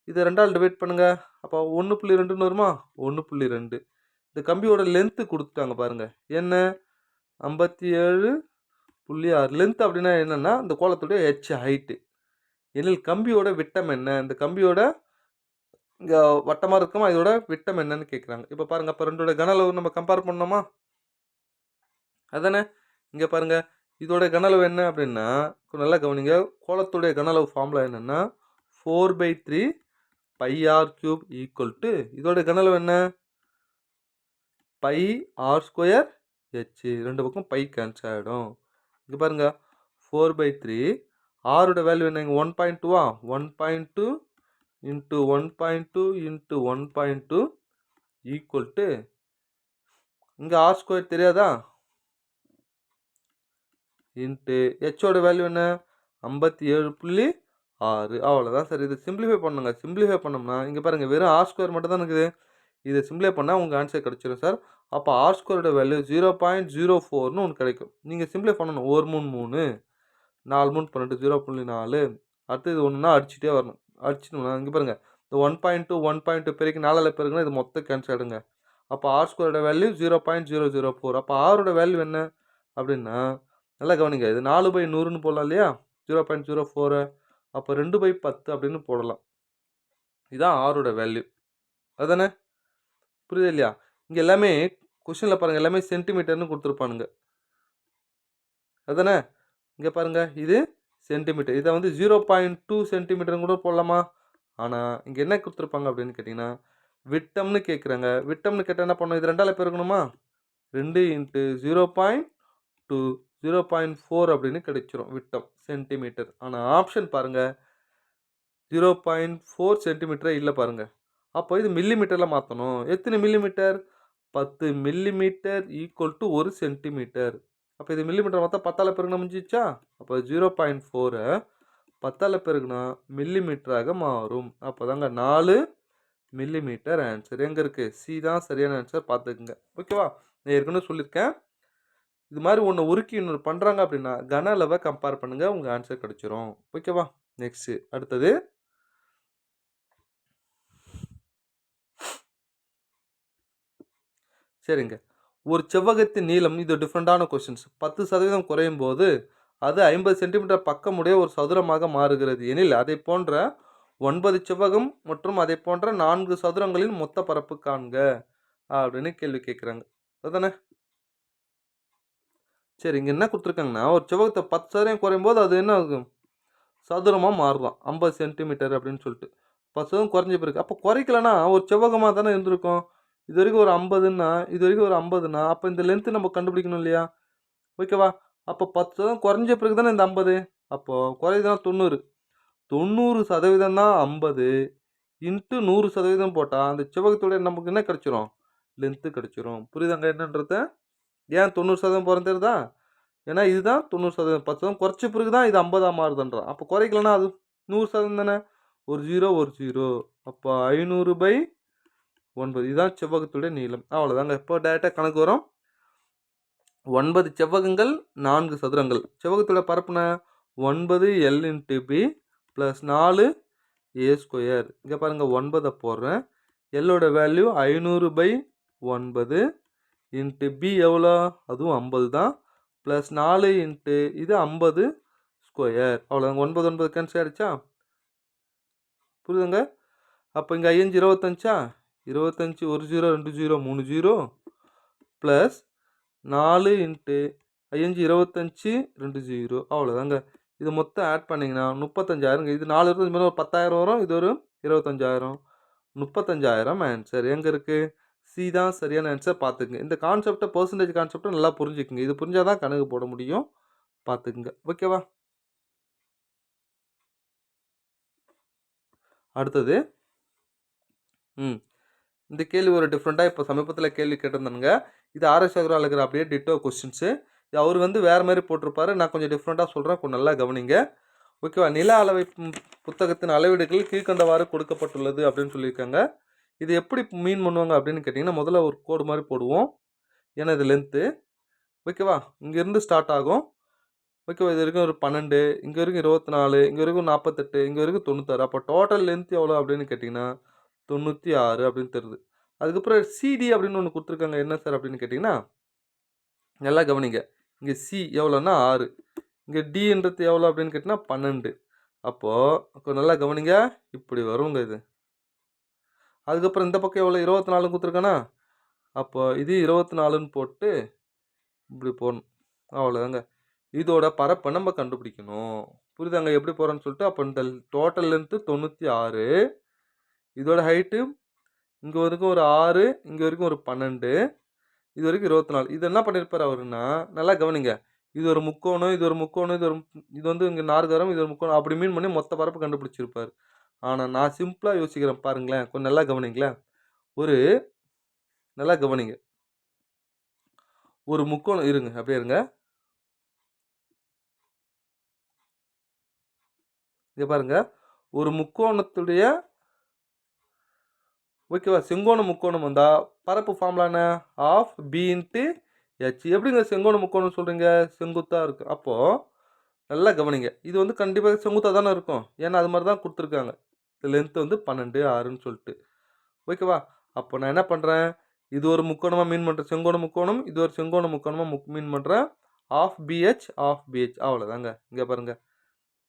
இதை 2ஆல் டிவைட் பண்ணுங்கள். அப்போ 1.2ன்னு வருமா? 1.2. இந்த கம்பியோட லென்த்து கொடுத்துட்டாங்க பாருங்கள். என்ன? 57.6. லென்த் அப்படின்னா என்னென்னா இந்த கோலத்துடைய ஹைட்டு. எனில் கம்பியோட விட்டம் என்ன? இந்த கம்பியோட இங்கே வட்டமாக இருக்குமா இதோட விட்டம் என்னன்னு கேட்குறாங்க. இப்போ பாருங்கள். அப்போ ரெண்டோட கனளவு நம்ம கம்பேர் பண்ணோமா? அதானே? இங்கே பாருங்கள். இதோட கனளவு என்ன அப்படின்னா நல்லா கவனிங்க. கோலத்துடைய கனளவு ஃபார்முலா என்னென்னா 4/3 πr³ ஈக்குவல் டு இதோட கனளவு என்ன? πr²h. ரெண்டு பக்கம் பை கேன்சல் ஆகிடும். இங்கே பாருங்கள் 4/3 ஆரோட வேல்யூ என்ன? இங்கே 1.2 1.2 × 1.2 × 1.2 ஈக்குவல் டு இங்கே r² தெரியாதா? இன்ட்டு ஹெச்சோட வேல்யூ என்ன? 57.6. 6 அவ்வளோதான் சார். இதை சிம்பிளிஃபை பண்ணுங்க. சிம்பிளிஃபை பண்ணோம்னா இங்கே பாருங்கள் வெறும் ஆர் ஸ்கொயர் மட்டும் தான் இருக்குது. இதை சிம்பிளிஃபை பண்ணால் உங்கள் ஆன்சர் கிடச்சிரும் சார். அப்போ ஆர் ஸ்கொயரோட வேல்யூ 0.04ன்னு ஒன்று கிடைக்கும். நீங்கள் சிம்பிளிஃபை பண்ணணும். 1 3 3 4 3 12 0.4 அடுத்து இது ஒன்றுனா அடிச்சுட்டே வரணும். அடிச்சுட்டோம்னா இங்கே பாருங்கள் இந்த 1.2 1.2 பெருக்கி 4ஆல் பெருக்குனா இது மொத்தம் கேன்சல் ஆகிடுங்க. அப்போ ஆர் ஸ்கொயரோட வேல்யூ 0.004. அப்போ ஆரோட வேல்யூ என்ன அப்படின்னா நல்லா கவனிங்க. இது 4/100ன்னு போடலாம் இல்லையா 0.04. அப்போ 2/10 அப்படின்னு போடலாம். இதுதான் ஆரோட வேல்யூ. அதுதானே புரியுது இல்லையா? இங்கே எல்லாமே கொஷினில் பாருங்கள் எல்லாமே சென்டிமீட்டர்னு கொடுத்துருப்பானுங்க. அதுதானே இங்கே பாருங்கள் இது சென்டிமீட்டர். இதை வந்து 0.2 சென்டிமீட்டர்னு கூட போடலாமா? ஆனால் இங்கே என்ன கொடுத்துருப்பாங்க அப்படின்னு கேட்டிங்கன்னா விட்டம்னு கேட்குறாங்க. விட்டம்னு கேட்டால் என்ன பண்ணணும்? இது 2ஆல் பெருக்கணுமா? 2 × 0.2 0.4 அப்படின்னு கிடைச்சிரும் விட்டம் சென்டிமீட்டர். ஆனால் ஆப்ஷன் பாருங்கள் 0.4 சென்டிமீட்டரே இல்லை பாருங்கள். அப்போ இது மில்லிமீட்டரில் மாற்றணும். எத்தனை millimetre? 10 millimetre equal to 1 centimetre. அப்போ இது மில்லிமீட்டர் மாற்ற 10ஆல் பெருக்கினா முடிஞ்சிச்சா? அப்போ 0.4 10ஆல் பெருக்கினா மில்லிமீட்டராக மாறும். அப்போ தாங்க 4 மில்லிமீட்டர் ஆன்சர். எங்கே இருக்குது? சி தான் சரியான ஆன்சர். பார்த்துக்குங்க. ஓகேவா? நான் ஏற்கனவே சொல்லியிருக்கேன். இது மாதிரி ஒன்று உருக்கி இன்னொரு பண்ணுறாங்க அப்படின்னா கன அளவை கம்பேர் பண்ணுங்கள், உங்கள் ஆன்சர் கிடச்சிரும். ஓகேவா? நெக்ஸ்ட்டு அடுத்தது சரிங்க. ஒரு செவ்வகத்தின் நீளம் இது டிஃப்ரெண்ட்டான கொஷின்ஸ் 10% குறையும் போது அது 50 சென்டிமீட்டர் பக்கமுடைய ஒரு சதுரமாக மாறுகிறது எனில் அதை போன்ற 9 செவ்வகம் மற்றும் அதை போன்ற 4 சதுரங்களின் மொத்த பரப்பு காண்க அப்படின்னு கேள்வி கேட்குறாங்க. அதுதானே சரி. இங்கே என்ன கொடுத்துருக்காங்கன்னா ஒரு செவ்வகத்தை 10 சதுரம் குறையும் போது அது என்ன ஆகும்? சதுரமாக மாறலாம் 50 சென்டிமீட்டர் அப்படின்னு சொல்லிட்டு 10 சதவீதம் குறைஞ்ச பிறகு. அப்போ குறைக்கலன்னா ஒரு செவ்வகமாக தானே இருந்திருக்கும். இது வரைக்கும் ஒரு 50ன்னா இது வரைக்கும் ஒரு 50ன்னா அப்போ இந்த லென்த்து நம்ம கண்டுபிடிக்கணும் இல்லையா? ஓகேவா? அப்போ 10% குறைஞ்ச பிறகு தானே இந்த 50. அப்போது குறையுதுன்னா 90. 90% தான் 50 இன்ட்டு 100% போட்டால் அந்த செவ்வகத்தோட நமக்கு என்ன கிடச்சிரும்? லென்த்து கிடச்சிரும். புரியுதாங்க என்னன்றத? ஏன் 90% போகிறேன் தெரியுதா? ஏன்னா இதுதான் 90%. 10% குறைச்ச பிறகு தான் இது 50ஆக மாறுதுன்றான். அப்போ குறைக்கலன்னா அது 100% தானே. ஒரு 0 ஒரு 0. அப்போ 500/9 இதுதான் செவ்வகத்துடைய நீளம். அவ்வளோதாங்க. இப்போ டேரெக்டாக கணக்கு வரும். 9 செவ்வகங்கள் 4 சதுரங்கள். செவ்வகத்தோட பரப்புன 9L × B + 4A². இங்கே பாருங்கள் 9 போடுறேன். எல்லோட வேல்யூ 500/9 × B எவ்வளோ? அதுவும் 50 தான். ப்ளஸ் 4 × இது 50². அவ்வளோதாங்க. 9 9 கேன்சல் ஆகிடுச்சா? புரியுதுங்க? அப்போ இங்கே 5 25ஆ? 25 1 0 2 0 3 0 ப்ளஸ் 4 × 5 25 2 0 அவ்வளோதாங்க. இது மொத்தம் ஆட் பண்ணிங்கன்னா 35,000. இது 4 இருக்கும் ஒரு 10,000 வரும். இது ஒரு 25,000 35,000 ஆன்சர். எங்கே இருக்குது? சி தான் சரியான ஆன்சர். பார்த்துக்குங்க. இந்த கான்செப்டை பர்சன்டேஜ் கான்செப்டை நல்லா புரிஞ்சுக்குங்க. இது புரிஞ்சால் தான் கணக்கு போட முடியும். பார்த்துக்குங்க. ஓகேவா? அடுத்தது இந்த கேள்வி ஒரு டிஃப்ரெண்ட்டாக இப்போ சமீபத்தில் கேள்வி கேட்டிருந்தானுங்க. இது ஆர்எஸ் அகர்வால் இருக்கிற அப்படியே டிட்டோ கொஸ்டின்ஸு. அவர் வந்து வேறு மாதிரி போட்டிருப்பாரு. நான் கொஞ்சம் டிஃப்ரெண்ட்டாக சொல்கிறேன். கொஞ்சம் நல்லா கவனிங்க. ஓகேவா? நில அளவை புத்தகத்தின் அளவீடுகள் கீழ்கண்டவாறு கொடுக்கப்பட்டுள்ளது அப்படின்னு சொல்லியிருக்காங்க. இது எப்படி மீன் பண்ணுவாங்க அப்படின்னு கேட்டிங்கன்னா முதல்ல ஒரு கோடு மாதிரி போடுவோம். ஏன்னா இது லென்த்து. ஓகேவா? இங்கேருந்து ஸ்டார்ட் ஆகும். ஓகேவா? இது வரைக்கும் ஒரு 12, இங்கே வரைக்கும் 24, இங்கே வரைக்கும் 48, இங்கே வரைக்கும் 96. அப்போ டோட்டல் லென்த் எவ்வளோ அப்படின்னு கேட்டிங்கன்னா 96 அப்படின்னு தெரியுது. அதுக்கப்புறம் சிடி அப்படின்னு ஒன்று கொடுத்துருக்காங்க. என்ன சார் அப்படின்னு கேட்டிங்கன்னா நல்லா கவனிங்க. இங்கே சி எவ்வளோன்னா 6, இங்கே டின்றது எவ்வளோ அப்படின்னு கேட்டிங்கன்னா 12. அப்போது நல்லா கவனிங்க. இப்படி வருங்க இது. அதுக்கப்புறம் இந்த பக்கம் எவ்வளோ 24 கொடுத்துருக்கானா? அப்போ இது 24ன்னு போட்டு இப்படி போடணும். அவ்வளோதாங்க. இதோட பரப்பை நம்ம கண்டுபிடிக்கணும். புரியுதாங்க எப்படி போகிறோன்னு சொல்லிட்டு? அப்போ இந்த டோட்டல் லென்த்து 96. இதோட ஹைட்டு இங்கே வரைக்கும் ஒரு 6, இங்கே வரைக்கும் ஒரு 12, இது வரைக்கும் 24. இது என்ன பண்ணியிருப்பார் அவருன்னா நல்லா கவனிங்க. இது ஒரு முக்கோணம், இது ஒரு முக்கோணம், இது வந்து இங்கே நாற்கரம், இது ஒரு முக்கோணம் அப்படி மீன் பண்ணி மொத்த பரப்பு கண்டுபிடிச்சிருப்பார். ஆனால் நான் சிம்பிளாக யோசிக்கிறேன் பாருங்களேன். கொஞ்சம் நல்லா கவனிங்களேன். நல்லா கவனிங்க. ஒரு முக்கோணம் இருங்க. அப்படியே இருங்க. இங்கே பாருங்கள், ஒரு முக்கோணத்துடைய ஓகேவா, செங்கோண முக்கோணம் வந்தால் பரப்பு ஃபார்முலா என்ன? Half B into H. எப்படிங்க செங்கோண முக்கோணம் சொல்கிறீங்க? செங்குத்தாக இருக்குது. அப்போது நல்லா கவனிங்க, இது வந்து கண்டிப்பாக செங்குத்தாக தானே இருக்கும், ஏன்னா அது மாதிரி தான் கொடுத்துருக்காங்க. லென்த்து வந்து 12 6ன்னு சொல்லிட்டு. ஓகேவா, அப்போ நான் என்ன பண்ணுறேன், இது ஒரு முக்கோணமாக மீன் பண்ணுறேன், செங்கோண முக்கோணம், இது ஒரு செங்கோண முக்கோணமாக மீன் பண்ணுறேன். ஆஃப் பிஹெச் ஆஃப் பிஹெச், அவ்வளோதாங்க. இங்கே பாருங்கள்,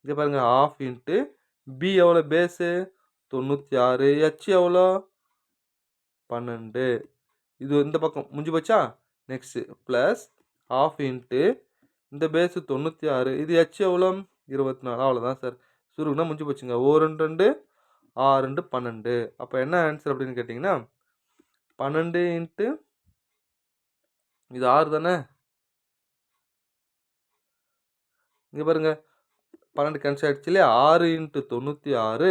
இங்கே பாருங்கள், ஆஃப் இன்ட்டு பி எவ்வளோ பேஸு 96, ஹெச் எவ்வளோ 12. இது இந்த பக்கம் முடிஞ்சு போச்சா? நெக்ஸ்ட்டு ப்ளஸ் ஆஃப் இன்ட்டு இந்த பேஸு 96, இது ஹெச் எவ்வளோ 24, அவ்வளோதான் சார். சுருக்குனா முடிஞ்சு போச்சுங்க. 2 2 6 2 12. அப்போ என்ன ஆன்சர் அப்படின்னு கேட்டிங்கன்னா 12 இன்ட்டு இது 6 தானே, இங்கே பாருங்க 12 கேன்சல் ஆகிடுச்சு இல்லையா? 6 இன்ட்டு 96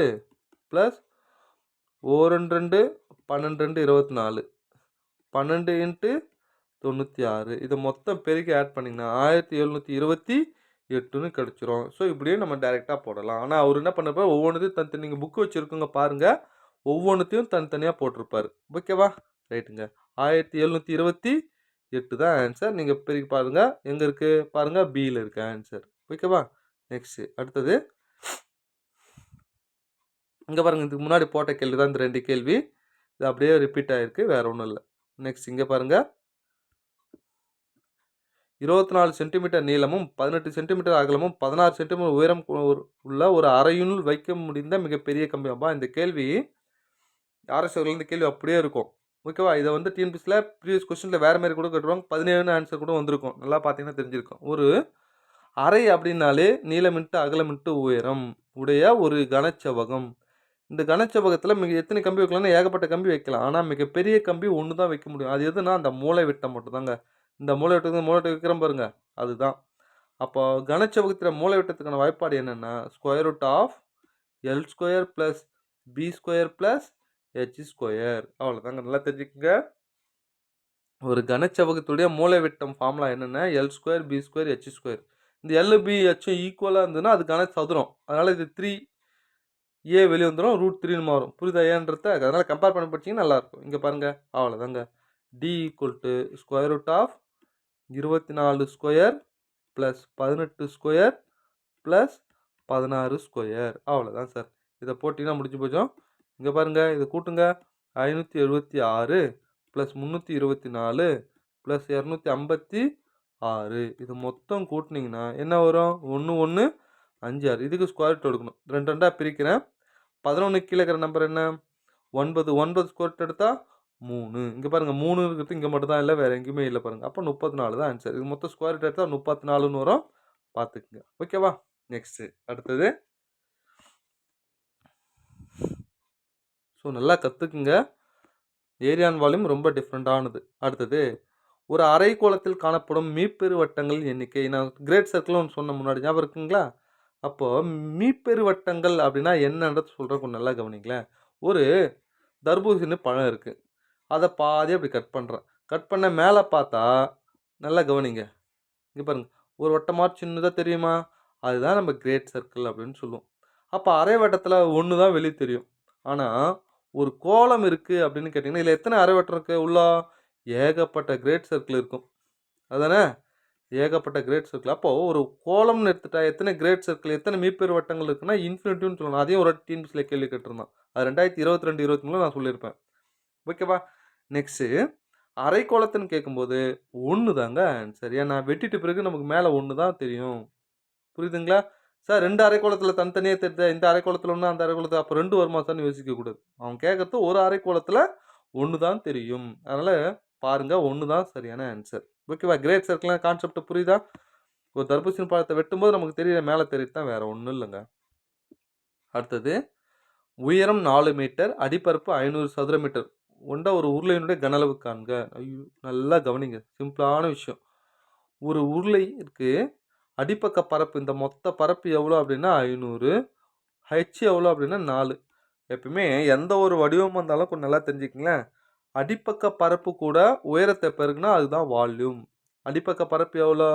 ப்ளஸ் 2 2 12 2 24, 12 இன்ட்டு 96, இதை மொத்தம் பெருக்கி ஆட் பண்ணிங்கன்னா 1728ன்னு கிடச்சிரும். ஸோ இப்படியே நம்ம டேரெக்டாக போடலாம். ஆனால் அவர் என்ன பண்ணுறப்ப ஒவ்வொன்றுத்தையும் தனித்தனி, நீங்கள் புக்கு வச்சுருக்கோங்க பாருங்கள், ஒவ்வொன்றுத்தையும் தனித்தனியாக போட்டிருப்பார். ஓகேவா, ரைட்டுங்க. 1728 தான் ஆன்சர். நீங்கள் பெருக்கி பாருங்கள், எங்கே இருக்குது பாருங்கள், பியில் இருக்க ஆன்சர். ஓகேவா, நெக்ஸ்ட்டு அடுத்தது இங்கே பாருங்கள், இதுக்கு முன்னாடி போட்ட கேள்வி தான் இந்த 2 கேள்வி, இது அப்படியே ரிப்பீட் ஆகிருக்கு, வேறு ஒன்றும் இல்லை. நெக்ஸ்ட் இங்கே பாருங்கள், 24 சென்டிமீட்டர் நீளமும் 18 சென்டிமீட்டர் அகலமும் 16 சென்டிமீட்டர் உயரம் உள்ள ஒரு அரையுள் வைக்க முடிந்த மிகப்பெரிய கம்பி. அப்பா இந்த கேள்வி ஆர்எஸ்ஓவில் இந்த கேள்வி அப்படியே இருக்கும். ஓகேவா, இதை வந்து டிஎன்பிஎஸ்சியில் ப்ரீவியஸ் கொஸ்டினில் வேறு மாதிரி கூட கேட்டுருவாங்க, 17 ஆன்சர் கூட வந்திருக்கும். நல்லா பார்த்தீங்கன்னா தெரிஞ்சிருக்கும். ஒரு அரை அப்படின்னாலே நீளம் இன்ட்டு அகலம் இன்ட்டு உயரம் உடைய ஒரு கனச்செவ்வகம். இந்த கனச்செவ்வகத்தில் எத்தனை கம்பி வைக்கலாம்னா ஏகப்பட்ட கம்பி வைக்கலாம். ஆனால் மிகப்பெரிய கம்பி ஒன்று தான் வைக்க முடியும். அது எதுனா அந்த மூளை விட்டம் மட்டும்தாங்க. இந்த மூளை விட்டத்துக்கு வைக்கிறோம் பாருங்க, அதுதான். அப்போ கனச்செவ்வகத்தில் மூளை விட்டத்துக்கான வாய்ப்பாடு என்னென்னா square root of L square plus B square plus H square. அவ்வளோதாங்க, நல்லா தெரிஞ்சுக்கோங்க. ஒரு கனச்செவ்வகத்துடைய மூளை விட்டம் ஃபார்முலா என்னென்னா L square B square H square. இந்த எல் பி ஹெச்சும் ஈக்குவலாக இருந்ததுன்னா அது கனசதுரம். அதனால் இது 3a வெளியே வந்துடும், √3ன்னு மாறும். புரியுதா ஏன்றத? அதனால் கம்பேர் பண்ணி படிச்சிங்கன்னா நல்லாயிருக்கும். இங்கே பாருங்கள், அவ்வளோதாங்க. D equal to square root of 24 square plus 18 square plus 16 square. அவ்வளோதான் சார். இதை போட்டிங்கன்னா முடிஞ்சு போச்சோம். இங்கே பாருங்கள், இதை கூட்டுங்க. 576 ப்ளஸ் 324 ப்ளஸ் 256, இது மொத்தம் கூட்டினீங்கன்னா என்ன வரும்? 1 1 5 6. இதுக்கு ஸ்கொயர் ரூட் எடுக்கணும். 2 2 பிரிக்கிறேன். 11 கீழே இருக்கிற நம்பர் என்ன? 9. 9 ஸ்கொயர் ரூட் எடுத்தால் 3. இங்கே பாருங்கள், 3 இருக்கிறது இங்கே மட்டும் தான் இல்லை, வேறு எங்கேயுமே இல்லை பாருங்கள். அப்போ 34 தான் ஆன்சர். இது மொத்தம் ஸ்கொயர் ரூட் எடுத்தால் 34ன்னு வரும், பார்த்துக்குங்க. ஓகேவா, நெக்ஸ்ட்டு அடுத்தது. ஸோ நல்லா கற்றுக்குங்க. ஏரியான் வால்யூம் ரொம்ப டிஃப்ரெண்ட்டானது. அடுத்தது, ஒரு அரைக்கோளத்தில் காணப்படும் மீப்பெரு வட்டங்களின் எண்ணிக்கை. நான் கிரேட் சர்க்கிள்னு ஒன்று சொன்ன முன்னாடி, ஞாபகம் இருக்குங்களா? அப்போது மீப்பெரு வட்டங்கள் அப்படின்னா என்னன்றது சொல்கிறேன், கொஞ்சம் நல்லா கவனிங்களேன். ஒரு தர்பூசணி பழம் இருக்குது, அதை பாதி அப்படி கட் பண்ணுறேன். கட் பண்ண மேலே பார்த்தா நல்லா கவனிங்க, இங்கே பாருங்கள், ஒரு வட்டமாக சின்னதாக தெரியுமா? அதுதான் நம்ம கிரேட் சர்க்கிள் அப்படின்னு சொல்லுவோம். அப்போ அரை வட்டத்தில் ஒன்று தான் வெளியே தெரியும். ஆனால் ஒரு கோலம் இருக்குது அப்படின்னு கேட்டிங்கன்னா இதில் எத்தனை அரை வட்டம் இருக்குது? உள்ள ஏகப்பட்ட கிரேட் சர்க்கிள் இருக்கும், அதானே? ஏகப்பட்ட கிரேட் சர்க்கிள். அப்போது ஒரு கோலம்னு எடுத்துட்டா எத்தனை கிரேட் சர்க்கிள், எத்தனை மீப்பெரு வட்டங்கள் இருக்குன்னா இன்ஃபினிட்டிவ்னு சொல்லணும். அதையும் ஒரு டிஎன்பிஎஸ்சியில் கேள்வி கேட்டிருந்தான். அது 2022 23 நான் சொல்லியிருப்பேன். ஓகேவா, நெக்ஸ்ட்டு அரைக்கோளத்துன்னு கேட்கும்போது ஒன்று தாங்க ஆன்சர். ஏன்னா வெட்டிட்டு பிறகு நமக்கு மேலே ஒன்று தான் தெரியும். புரியுதுங்களா சார்? 2 அரைக்கோளத்தில் தனித்தனியாக தெரியுது, இந்த அரைக்கோளத்தில் ஒன்று, அந்த அரைக்கோளத்தில், அப்போ 2 வருமா சார்னு யோசிக்கக்கூடாது. அவன் கேட்கறது ஒரு அரைக்கோளத்தில் ஒன்று தான் தெரியும். அதனால் பாருங்கள், ஒன்று தான் சரியான ஆன்சர். ஓகேவா, கிரேட் சர்க்கிள் கான்செப்ட் புரியுதா? ஒரு தர்பூசணி பழத்தை வெட்டும்போது நமக்கு தெரியல, மேலே தெரியுது தான், வேறு ஒன்றும் இல்லைங்க. அடுத்தது, உயரம் 4 மீட்டர், அடிப்பரப்பு 500 சதுர மீட்டர் கொண்ட ஒரு உருளையினுடைய கனளவு காண்க. ஐயோ, நல்லா கவனிங்க, சிம்பிளான விஷயம். ஒரு உருளை இருக்குது, அடிப்பக்க பரப்பு, இந்த மொத்த பரப்பு எவ்வளோ அப்படின்னா 500, ஹெச் எவ்வளோ அப்படின்னா 4. எப்பவுமே எந்த ஒரு வடிவமாக இருந்தாலும் கொஞ்சம் நல்லா தெரிஞ்சுக்கிங்களேன். அடிப்பக்க பரப்பு கூட உயரத்தை பெருக்குனா அதுதான் வால்யூம். அடிப்பக்க பரப்பு எவ்வளோ?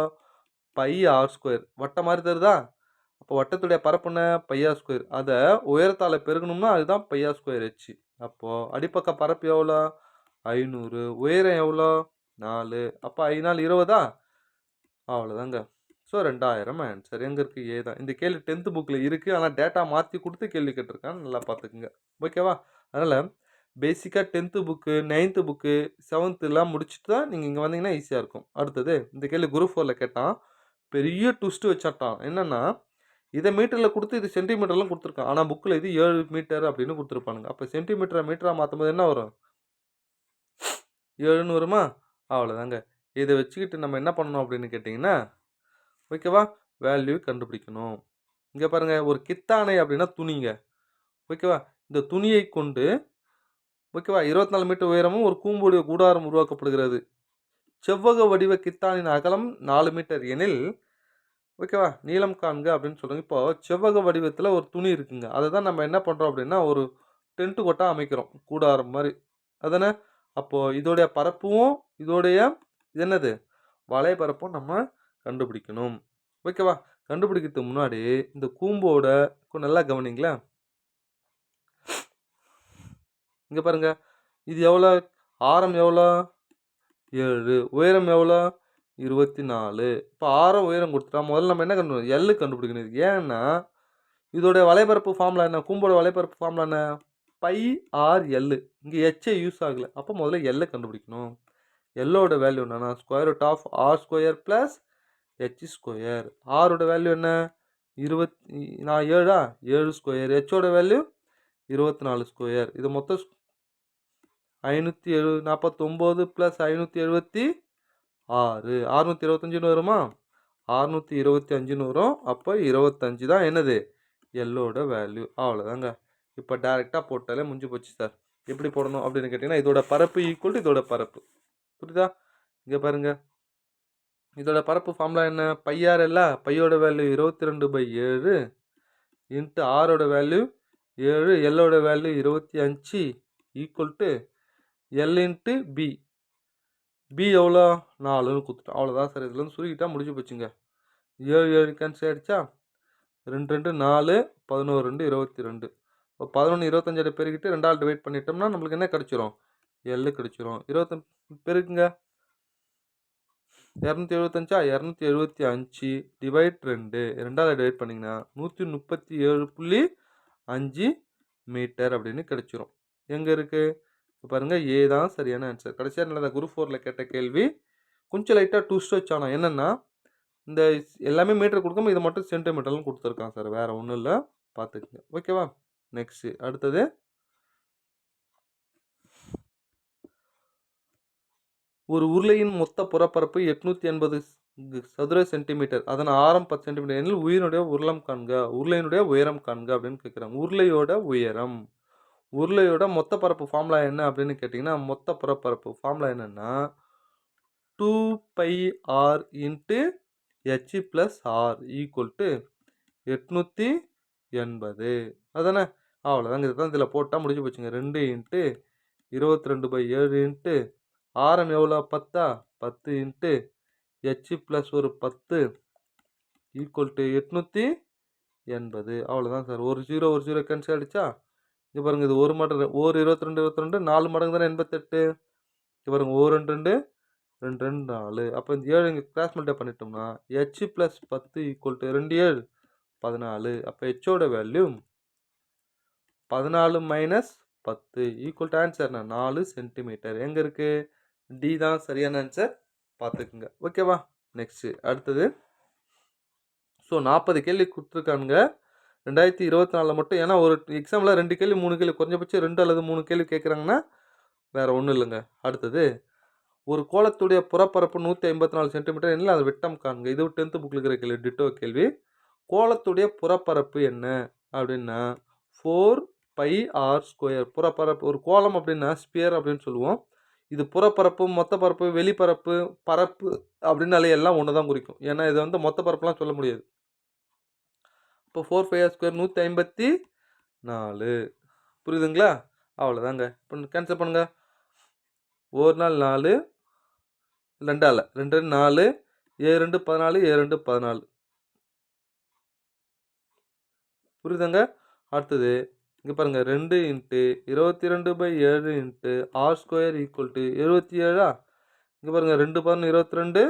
πr². வட்டம் மாதிரி தருதா? அப்போ வட்டத்துடைய பரப்புன பையா ஸ்கொயர். அதை உயரத்தால் பெருகணும்னா அதுதான் பையா ஸ்கொயர் ஹெச். அப்போது அடிப்பக்க பரப்பு எவ்வளோ? 500. உயரம் எவ்வளோ? 4. அப்போ 5 நாள் 20ஆ? அவ்வளோதாங்க. So 2000 answer. எங்கே இருக்குது? ஏ தான். இந்த கேள்வி 10th புக்கில் இருக்குது. ஆனால் டேட்டா மாற்றி கொடுத்து கேள்வி கேட்டிருக்கான்னு நல்லா பார்த்துக்குங்க. ஓகேவா? அதனால் பேசிக்காக 10th book, 9th book, 7th முடிச்சுட்டு தான் நீங்கள் இங்கே வந்தீங்கன்னா ஈஸியாக இருக்கும். அடுத்தது இந்த கேள்வி குரூப் 4ல் கேட்டான். பெரிய ட்விஸ்ட்டு வச்சாட்டான். என்னென்னா இதை மீட்டரில் கொடுத்து இது சென்டிமீட்டர்லாம் கொடுத்துருக்கான். ஆனால் புக்கில் இது 7 மீட்டர் அப்படின்னு கொடுத்துருப்பானுங்க. அப்போ சென்டிமீட்டரை மீட்டராக மாற்றும்போது என்ன வரும்? 7ன்னு வருமா? அவ்வளோதாங்க. இதை வச்சுக்கிட்டு நம்ம என்ன பண்ணணும் அப்படின்னு கேட்டிங்கன்னா, ஓகேவா, வேல்யூ கண்டுபிடிக்கணும். இங்கே பாருங்கள், ஒரு கித்தானை அப்படின்னா துணிங்க. ஓகேவா, இந்த துணியை கொண்டு ஓகேவா 24 மீட்டர் உயரமும் ஒரு கூம்புடைய கூடாரம் உருவாக்கப்படுகிறது. செவ்வக வடிவ கித்தானின் அகலம் 4 மீட்டர் எனில் ஓகேவா நீளம் காண்க அப்படின்னு சொல்கிறாங்க. இப்போ செவ்வக வடிவத்தில் ஒரு துணி இருக்குங்க. அதை தான் நம்ம என்ன பண்ணுறோம் அப்படின்னா ஒரு டென்ட்டு கொட்டாக அமைக்கிறோம், கூடாரம் மாதிரி. அதானே? அப்போது இதோடைய பரப்பும் இதோடைய இது என்னது வலைப்பரப்பும் நம்ம கண்டுபிடிக்கணும். ஓகேவா? கண்டுபிடிக்கிறதுக்கு முன்னாடி இந்த கூம்போட நல்லா கவனிங்களேன். இங்கே பாருங்கள், இது எவ்வளோ? ஆரம் எவ்வளோ? 7. உயரம் எவ்வளோ? 24. இப்போ ஆரம் உயரம் கொடுத்துட்டா முதல்ல நம்ம என்ன கண்டுபிடிக்கணும்? எல்லு கண்டுபிடிக்கணும். இது ஏன்னா இதோடைய வலைப்பரப்பு ஃபார்முலா என்ன? கூம்போட வலைப்பரப்பு ஃபார்முலா என்ன? Pi R L. இங்கே ஹெச்சே யூஸ் ஆகலை. அப்போ முதல்ல எல்லை கண்டுபிடிக்கணும். எல்லோட வேல்யூ என்னன்னா square root of R square plus H square. ஆரோட வேல்யூ என்ன? 7 ஸ்கொயர். ஹெச்சோட value 24 square. இது மொத்தம் 549 ப்ளஸ் 576 625 வருமா? 625 வரும். அப்போ 25 தான் என்னது எல்லோட வேல்யூ. அவ்வளோதாங்க. இப்போ டேரெக்டாக போட்டாலே முடிஞ்சு போச்சு சார். எப்படி போடணும் அப்படின்னு கேட்டிங்கன்னா இதோட பரப்பு ஈக்குவல் டு இதோட பரப்பு. புரியுதா? இங்கே பாருங்கள், இதோட பரப்பு ஃபார்முலா என்ன? பையார் இல்லை, பையோட வேல்யூ 22/7 இன்ட்டு ஆரோட வேல்யூ 7, எல்லோட value 25 equal to l into b. B எவ்வளோ? 4ன்னு கொடுத்துட்டோம். அவ்வளோதான் சார். இதுலேருந்து சுருக்கிட்டா முடிஞ்சு போச்சுங்க. 7 கேன்சல் ஆகிடுச்சா? 2 2 4 11 2 22. இப்போ 11 25 பெருக்கிட்டு 2ஆல் டிவைட் பண்ணிட்டோம்னா நம்மளுக்கு என்ன கிடச்சிரும்? எல் கிடச்சிரும். 25 பெருக்குங்க. 275 275 டிவைட் 2 2ஆல் டிவைட் பண்ணிங்கன்னா 137.5 மீட்டர் அப்படின்னு கிடச்சிரும். எங்கே இருக்குது? பாருங்கள், ஏ தான் சரியான ஆன்சர். கடைசியாக நல்லதா குரூப் 4ல் கேட்ட கேள்வி கொஞ்சம் லைட்டாக ட்விஸ்ட் வச்சானா. என்னென்னா இந்த எல்லாமே மீட்டர் கொடுக்காம இதை மட்டும் சென்டிமீட்டர்லாம் கொடுத்துருக்கான் சார். வேறு ஒன்றும் இல்லை, பார்த்துக்குங்க. ஓகேவா? நெக்ஸ்ட்டு அடுத்தது ஒரு உருளையின் மொத்த புறப்பரப்பு 880 சதுர சென்டிமீட்டர். அதன் ஆரம் 10 சென்டிமீட்டர் எனில் உயிரினுடைய உருளம் காண்க, உருளையினுடைய உயரம் காண்க அப்படின்னு கேட்குறாங்க. உருளையோட உயரம், உருளையோட மொத்த பரப்பு ஃபார்முலா என்ன அப்படின்னு கேட்டிங்கன்னா மொத்த புறப்பரப்பு ஃபார்முலா என்னென்னா 2πr into H plus R equal to 880. அதானே? அவ்வளோதாங்க. இதுதான் இதில் போட்டால் முடிஞ்சு போச்சுங்க. 2 இன்ட்டு 22/7 இன்ட்டு ஆரம் எவ்வளோ? 10 10 இன்ட்டு ஹெச் ப்ளஸ் ஒரு 10 ஈக்குவல் டு 880. அவ்வளோதான் சார். ஒரு 0 கேன்சல் ஆகிடுச்சா? இங்கே பாருங்கள், இது ஒரு மடங்கு, ஒரு 22 4 மடங்கு தானே 88. இங்கே பாருங்கள், 1 2 2 2 2 4. அப்போ இந்த 7 இங்கே கிராஸ் மல்டிப்ளை பண்ணிட்டோம்னா ஹெச் ப்ளஸ் 10 ஈக்குவல் டு 2 7 14. அப்போ ஹெச்சோட வேல்யூ 14 மைனஸ் 10 ஈக்குவல் டு ஆன்சர்னா 4 சென்டிமீட்டர். எங்கே இருக்குது? டி தான் சரியான ஆன்சர். பார்த்துக்குங்க. ஓகேவா? நெக்ஸ்ட்டு அடுத்தது. ஸோ 40 கேள்வி கொடுத்துருக்கானுங்க 2024 மட்டும். ஏன்னா ஒரு எக்ஸாமில் 2 கேள்வி 3 கேள்வி குறைஞ்சபட்சம் 2 அல்லது 3 கேள்வி கேட்குறாங்கன்னா வேறு ஒன்றும் இல்லைங்க. அடுத்தது ஒரு கோலத்துடைய புறப்பரப்பு 154 சென்டிமீட்டர் எனில் அது விட்டம் காண்க. இது 10th புக்கில் இருக்கிற கேள்வி, டிட்டோ கேள்வி. கோலத்துடைய புறப்பரப்பு என்ன அப்படின்னா 4πr ஸ்கொயர். புறப்பரப்பு ஒரு கோலம் அப்படின்னா ஸ்பியர் அப்படின்னு சொல்லுவோம். இது புறப்பரப்பு, மொத்த பரப்பு, வெளிப்பரப்பு, பரப்பு அப்படின்னாலே எல்லாம் ஒன்று தான் குறிக்கும். ஏன்னா இதை வந்து மொத்த பரப்புலாம் சொல்ல முடியாது. இப்போ 4πr ஸ்கொயர் 154. புரியுதுங்களா? அவ்வளோதாங்க. இப்போ கேன்சல் பண்ணுங்கள். ஒரு நாள் 4 2ஆல் 2 4 7 2 14 7 2 14. புரியுதுங்க? அடுத்தது இங்கே பாருங்கள் 2 into 22/7 into r² equal to 77. இங்கே பாருங்கள் 2 பதினொன்று 22,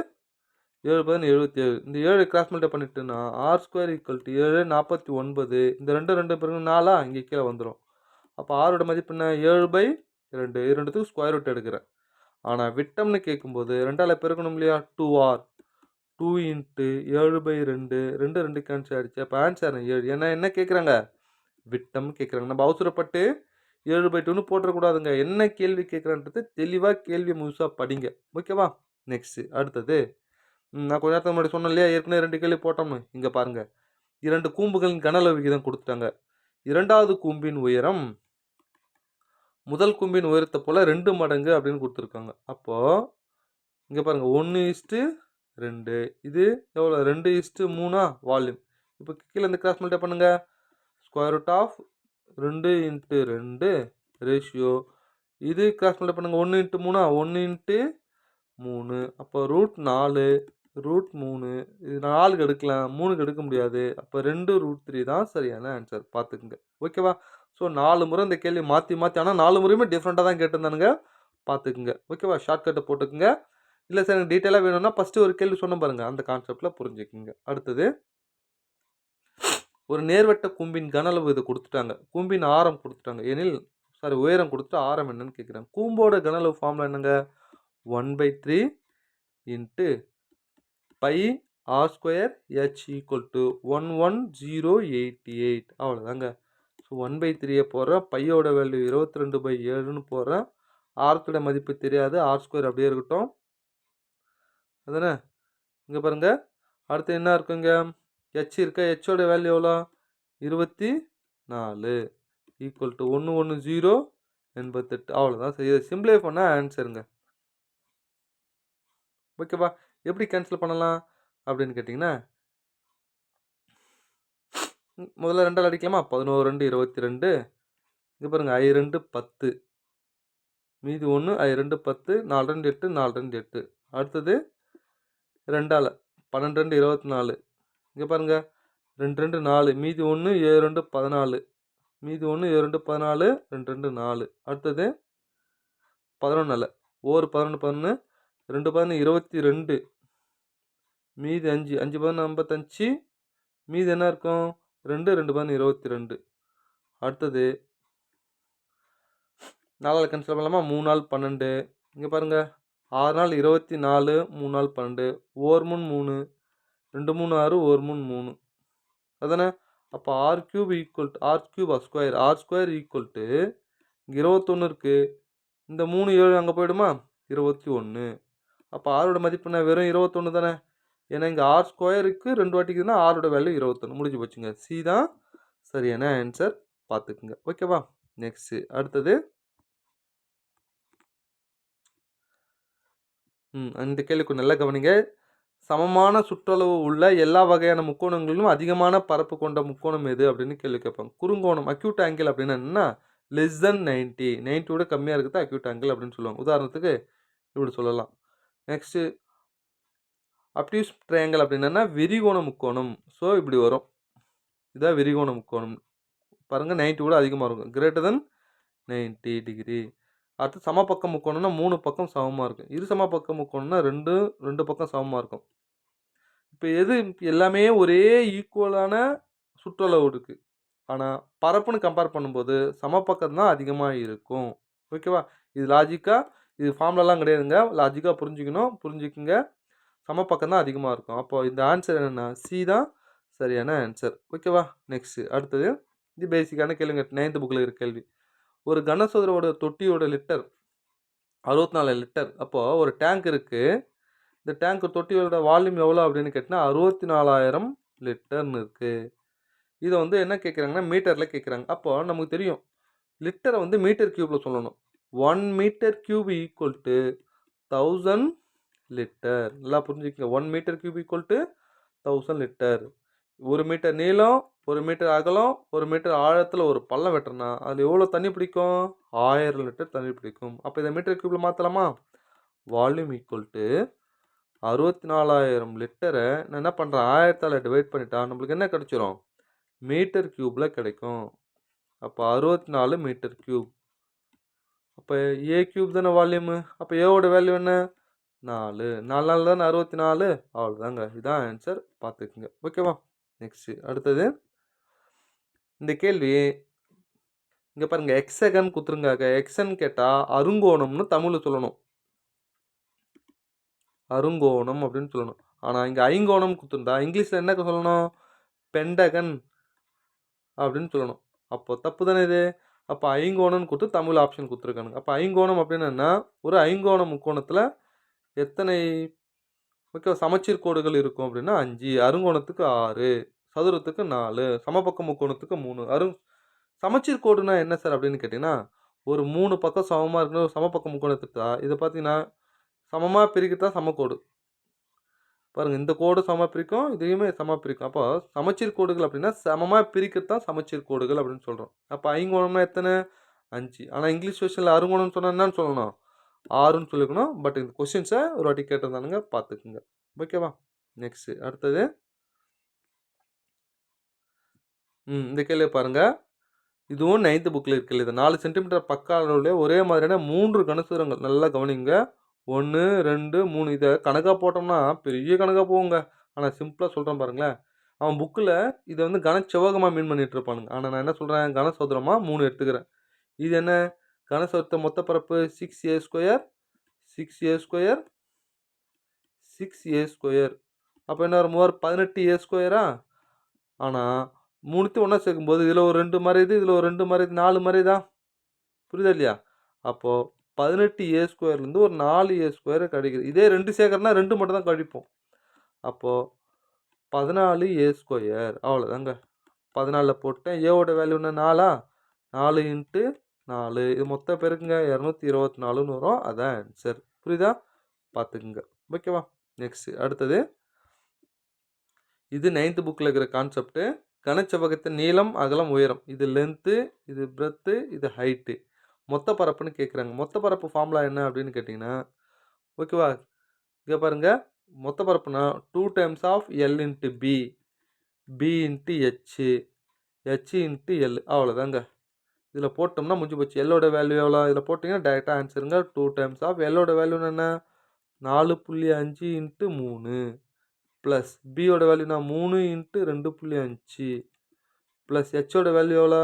7 பதினொன்று 77. இந்த 7 கிராஸ் மல்டிப்ளை பண்ணிட்டுன்னா r² ஈக்குவல் டு 7 49. இந்த 2 பிறகு 4 இங்கே கீழே வந்துடும். அப்போ ஆரோட மதிப்பு என்ன? 7/2. இரண்டுத்துக்கு ஸ்கொயர் ரூட் எடுக்கிறேன். ஆனால் விட்டம்னு கேட்கும்போது 2ஆல் பெருக்கணும் இல்லையா? 2r 2 into 7/2. 2 கேன்சல் ஆகிடுச்சு. அப்போ ஆன்சர் 7. ஏன்னா என்ன கேட்குறாங்க? விட்டம் கேட்குறாங்க. நம்ம அவசரப்பட்டு 7/2ன்னு போட்டுறக்கூடாதுங்க. என்ன கேள்வி கேட்குறான்றது தெளிவாக கேள்வி முழுசாக படிங்க. ஓகேவா? நெக்ஸ்ட்டு அடுத்தது நான் கொஞ்ச நேரத்துக்கு முன்னாடி சொன்னேன் இல்லையா, ஏற்கனவே 2 கேள்வி போட்டோம்னு. இங்கே பாருங்கள், 2 கூம்புகளின் கனஅளவு விகிதம் கொடுத்துட்டாங்க. இரண்டாவது கூம்பின் உயரம் முதல் கூம்பின் உயரத்தை போல் 2 மடங்கு அப்படின்னு கொடுத்துருக்காங்க. அப்போது இங்கே பாருங்கள் 1:2. இது எவ்வளோ? 2:3 வால்யூம். இப்போ கீழே இந்த கிராஸ் மல்டிப்ளை பண்ணுங்கள். Square root of 2 into 2 ratio. இது கிராஸ் மல்டிப்ளை பண்ணுங்கள். 1 இன்ட்டு 3 1 இன்ட்டு 3. அப்போ √4 √3. இது 4க்கு எடுக்கலாம், 3க்கு எடுக்க முடியாது. அப்போ 2√3 தான் சரியான ஆன்சர். பார்த்துக்குங்க. ஓகேவா? ஸோ 4 முறை இந்த கேள்வி மாற்றி ஆனால் 4 முறையுமே டிஃப்ரெண்ட்டாக தான் கேட்டிருந்தானுங்க. பார்த்துக்குங்க. ஓகேவா? ஷார்ட்கட்டை போட்டுக்குங்க. இல்லை சார் எனக்கு டீட்டெயிலாக வேணும்னா ஃபஸ்ட்டு ஒரு கேள்வி சொன்ன பாருங்கள், அந்த கான்செப்டில் புரிஞ்சுக்குங்க. அடுத்தது ஒரு நேர்வட்ட கூம்பின் கனஅளவு இது கொடுத்துட்டாங்க. கூம்பின் ஆரம் கொடுத்துட்டாங்க. எனில் உயரம் கொடுத்துட்டு ஆரம் என்னன்னு கேட்குறாங்க. கூம்போட கனஅளவு ஃபார்முலா என்னங்க? 1/3 into pi r² h equal to 11088. அவ்வளோதாங்க. ஸோ 1/3 போடுறேன். பையோட வேல்யூ 22/7ன்னு போடுறேன். ஆரத்தோட மதிப்பு தெரியாது, r² அப்படியே இருக்கட்டும். அதானே? இங்கே பாருங்கள், அடுத்து என்ன இருக்குங்க? h இருக்க. ஹோட வேல்யூ எவ்வளோ? 24 ஈக்குவல் டு 11088. அவ்வளோதான். சரி, இதை சிம்பிளை பண்ணால் ஆன்சருங்க. ஓகேவா? எப்படி கேன்சல் பண்ணலாம் அப்படின்னு கேட்டிங்கன்னா, முதல்ல 2ஆல் அடிக்கலாமா? 11 2 22. இங்கே பாருங்கள், I2 10, மீதி 1, I2 10, 4 2 8, 4 2 8. அடுத்தது 2ஆல் 12 2 24. இங்கே பாருங்கள், 2 2 4, மீதி 1 7 2 14, மீதி 1 7 2 14, 2 2 4. அடுத்தது 11ஆல் 1 11 11, 2 11 22, மீதி 5 5 11 55, மீதி என்ன இருக்கும்? 2 2 11 22. அடுத்தது 4ஆல் கேன்சல் பண்ணலாமா? 3 நாள் 12. இங்கே பாருங்கள், 6 நாள் 24, 3 நாள் 12, 1 3 3, 2 3 6, 1 3 3. அதானே? அப்போ r³ equal to r³ square r² equal to இங்கே 21 இருக்குது. இந்த 3 7 அங்கே போயிடுமா? 21. அப்போ ஆரோட மதிப்பு என்ன? வெறும் 21 தானே? ஏன்னா இங்கே r²க்கு 2 வாட்டிக்குதுன்னா ஆரோட வேல்யூ 21. முடிஞ்சு போச்சுங்க. சி தான் சரியான ஆன்சர். பார்த்துக்குங்க. ஓகேவா? நெக்ஸ்ட்டு அடுத்தது இந்த கேள்விக்கு நல்லா கவனிங்க. சமமான சுற்றளவு உள்ள எல்லா வகையான முக்கோணங்களிலும் அதிகமான பரப்பு கொண்ட முக்கோணம் எது அப்படின்னு கேள்வி கேட்பாங்க. குறுங்கோணம் அக்யூட் ஆங்கிள் அப்படின்னா என்னன்னா லெஸ் தென் 90. 90 விட கம்மியாக இருக்குது அக்யூட் ஆங்கிள் அப்படின்னு சொல்லுவாங்க. உதாரணத்துக்கு இப்படி சொல்லலாம். நெக்ஸ்ட்டு அப்டியூஸ் ட்ரையாங்கிள் அப்படின்னா விரிகோண முக்கோணம். ஸோ இப்படி வரும். இதான் விரிகோண முக்கோணம். பாருங்கள், 90 விட அதிகமாக இருக்கும். Greater than 90 degree. அடுத்து சமபக்க முக்கோணம்னா 3 பக்கம் சமமாக இருக்கும். இரு சமபக்க முக்கோணம்னா 2 பக்கம் சமமாக இருக்கும். இப்போ எது எல்லாமே ஒரே ஈக்குவலான சுற்றளவு இருக்குது. ஆனால் பரப்புன்னு கம்பேர் பண்ணும்போது சமபக்கம் தான் அதிகமாக இருக்கும். ஓகேவா? இது லாஜிக்காக, இது ஃபார்ம்லலாம் கிடையாதுங்க. லாஜிக்காக புரிஞ்சுக்குங்க. சமபக்கம் தான் அதிகமாக இருக்கும். அப்போ இந்த ஆன்சர் என்னென்னா சி தான் சரியான ஆன்சர். ஓகேவா? நெக்ஸ்ட்டு அடுத்தது இது பேசிக்கான கேள்விங்க. 9th புக்கில் இருக்கிற கேள்வி. ஒரு கனசதுரோட தொட்டியோட லிட்டர் 64 லிட்டர். அப்போது ஒரு டேங்க் இருக்குது. இந்த டேங்க் தொட்டியோட வால்யூம் எவ்வளோ அப்படின்னு கேட்டிங்கன்னா 64,000 லிட்டர்னு இருக்குது. இதை வந்து என்ன கேட்குறாங்கன்னா மீட்டரில் கேட்குறாங்க. அப்போது நமக்கு தெரியும் லிட்டரை வந்து மீட்டர் க்யூப்பில் சொல்லணும். 1 metre cube equal to 1000 litre. நல்லா புரிஞ்சுக்கங்க. 1 metre cube equal to 1000 litre. 1 metre நீளம், 1 மீட்டர் அகலம், 1 மீட்டர் ஆழத்தில் ஒரு பள்ளம் வெட்டுறனா அதில் எவ்வளோ தண்ணி பிடிக்கும்? 1000 லிட்டர் தண்ணி பிடிக்கும். அப்போ இதை மீட்டர் க்யூப்பில் மாற்றலாமா? வால்யூம் ஈக்குவல் டு 64,000 லிட்டரை நான் என்ன பண்ணுறேன்? 1000ஆல் டிவைட் பண்ணிட்டா நம்மளுக்கு என்ன கிடச்சிரும்? மீட்டர் க்யூப்பில் கிடைக்கும். அப்போ 64 மீட்டர் க்யூப். அப்போ ஏ க்யூப் தானே வால்யூமு. அப்போ ஏவோட வேல்யூ என்ன? 4. 4 நாள் தானே 64. அவ்வளோதாங்க. இதான் ஆன்சர், பார்த்துக்குங்க. ஓகேவா? நெக்ஸ்ட்டு அடுத்தது இந்த கேள்வி இங்கே பாருங்கள், எக்ஸகன் கொடுத்துருங்காக்க. எக்ஸன் கேட்டால் அருங்கோணம்னு தமிழில் சொல்லணும். அருங்கோணம் அப்படின்னு சொல்லணும். ஆனால் இங்கே ஐங்கோணம் கொடுத்துருந்தா இங்கிலீஷில் என்ன சொல்லணும்? பெண்டகன் அப்படின்னு சொல்லணும். அப்போ தப்பு தானே இது. அப்போ ஐங்கோணம்னு கொடுத்து தமிழ் ஆப்ஷன் கொடுத்துருக்கானுங்க. அப்போ ஐங்கோணம் அப்படின்னா ஒரு ஐங்கோண முக்கோணத்தில் எத்தனை சமச்சீர் கோடுகள் இருக்கும் அப்படின்னா 5, அருங்கோணத்துக்கு 6, சதுரத்துக்கு 4, சமபக்க முக்கோணத்துக்கு 3. சமச்சீர் கோடுனா என்ன சார் அப்படின்னு கேட்டிங்கன்னா, ஒரு 3 பக்கம் சமமாக இருக்கிற ஒரு சமபக்க முக்கோணத்துக்கு தான் இதை பார்த்தீங்கன்னா சமமாக பிரிக்கிறதா சமக்கோடு. பாருங்கள், இந்த கோடு சம பிரிக்கும், இதையுமே சம பிரிக்கும். அப்போ சமச்சீர் கோடுகள் அப்படின்னா சமமாக பிரிக்கிறது தான் சமச்சீர் கோடுகள் அப்படின்னு சொல்கிறோம். அப்போ ஐங்கோணம்னா எத்தனை? 5. ஆனால் இங்கிலீஷ் வெர்ஷனில் அருங்கோணம்னு சொன்னால் என்னன்னு சொல்லணும்? 6ன்னு சொல்லிக்கணும். பட் இந்த கொஸ்டின்ஸை ஒரு வாட்டி கேட்டிருந்தானுங்க, பார்த்துக்குங்க. ஓகேவா? நெக்ஸ்ட்டு அடுத்தது இந்த கேள்வி பாருங்கள். இதுவும் 9th புக்கில் இருக்குது. இது 4 சென்டிமீட்டர் பக்க அளவுல ஒரே மாதிரியான 3 கனசதுரங்கள். நல்லா கவனிங்க. 1, 2, 3. இதை கணக்காக போட்டோம்னா பெரிய கணக்காக போகுங்க. ஆனால் சிம்பிளாக சொல்கிறேன் பாருங்களேன். அவன் புக்கில் இதை வந்து கனச்செவ்வகமாக மீன் பண்ணிட்டு இருப்பானுங்க. ஆனால் நான் என்ன சொல்கிறேன்? கனசதுரமாக 3 எடுத்துக்கிறேன். இது என்ன? கனசதுரத்தை மொத்த பரப்பு 6a square, 6a square, 6a square. அப்போ என்ன வரும்? 18a ஸ்கொயரா? ஆனால் 3 ஒன்றா சேர்க்கும்போது இதில் ஒரு 2 மறையுது, இதில் ஒரு 2 மறையுது, 4 மறையுதா? புரியுதா இல்லையா? அப்போது 18a ஸ்கொயர்லேருந்து ஒரு 4a ஸ்கொயர் கிடைக்குது. இதே 2 சேர்க்கறனா 2 மட்டும் தான் கழிப்போம். அப்போது 14a ஸ்கொயர். அவ்வளோதாங்க. 14 போட்டேன். ஏவோட வேல்யூ என்ன? 4. 4 × 4. இது மொத்த பேருக்குங்க 224ன்னு வரும். அதான் ஆன்சர். புரியுதா? பார்த்துக்குங்க. ஓகேவா? நெக்ஸ்ட்டு அடுத்தது இது 9th புக்கில் இருக்கிற கான்செப்ட்டு. கனச்செவ்வகத்தின் நீளம், அகலம், உயரம். இது லென்த்து, இது பிரெத்து, இது ஹைட்டு. மொத்த பரப்புன்னு கேட்குறாங்க. மொத்த பரப்பு ஃபார்முலா என்ன அப்படின்னு கேட்டிங்கன்னா, ஓகேவா? இங்கே பாருங்கள், மொத்த பரப்புனா 2 times of L × B, B × H, H × L. அவ்வளோதாங்க. இதில் போட்டோம்னா முடிஞ்சு போச்சு. எல்லோட வேல்யூ எவ்வளோ? இதில் போட்டிங்கன்னா டேரெக்டாக ஆன்சருங்க. 2 டைம்ஸ் ஆஃப் எல்லோட வேல்யூ என்ன? 4.5 × 3 ப்ளஸ் பியோட வேல்யூ நான் 3 × 2.5 ப்ளஸ் ஹெச்சோட வேல்யூ எவ்வளோ?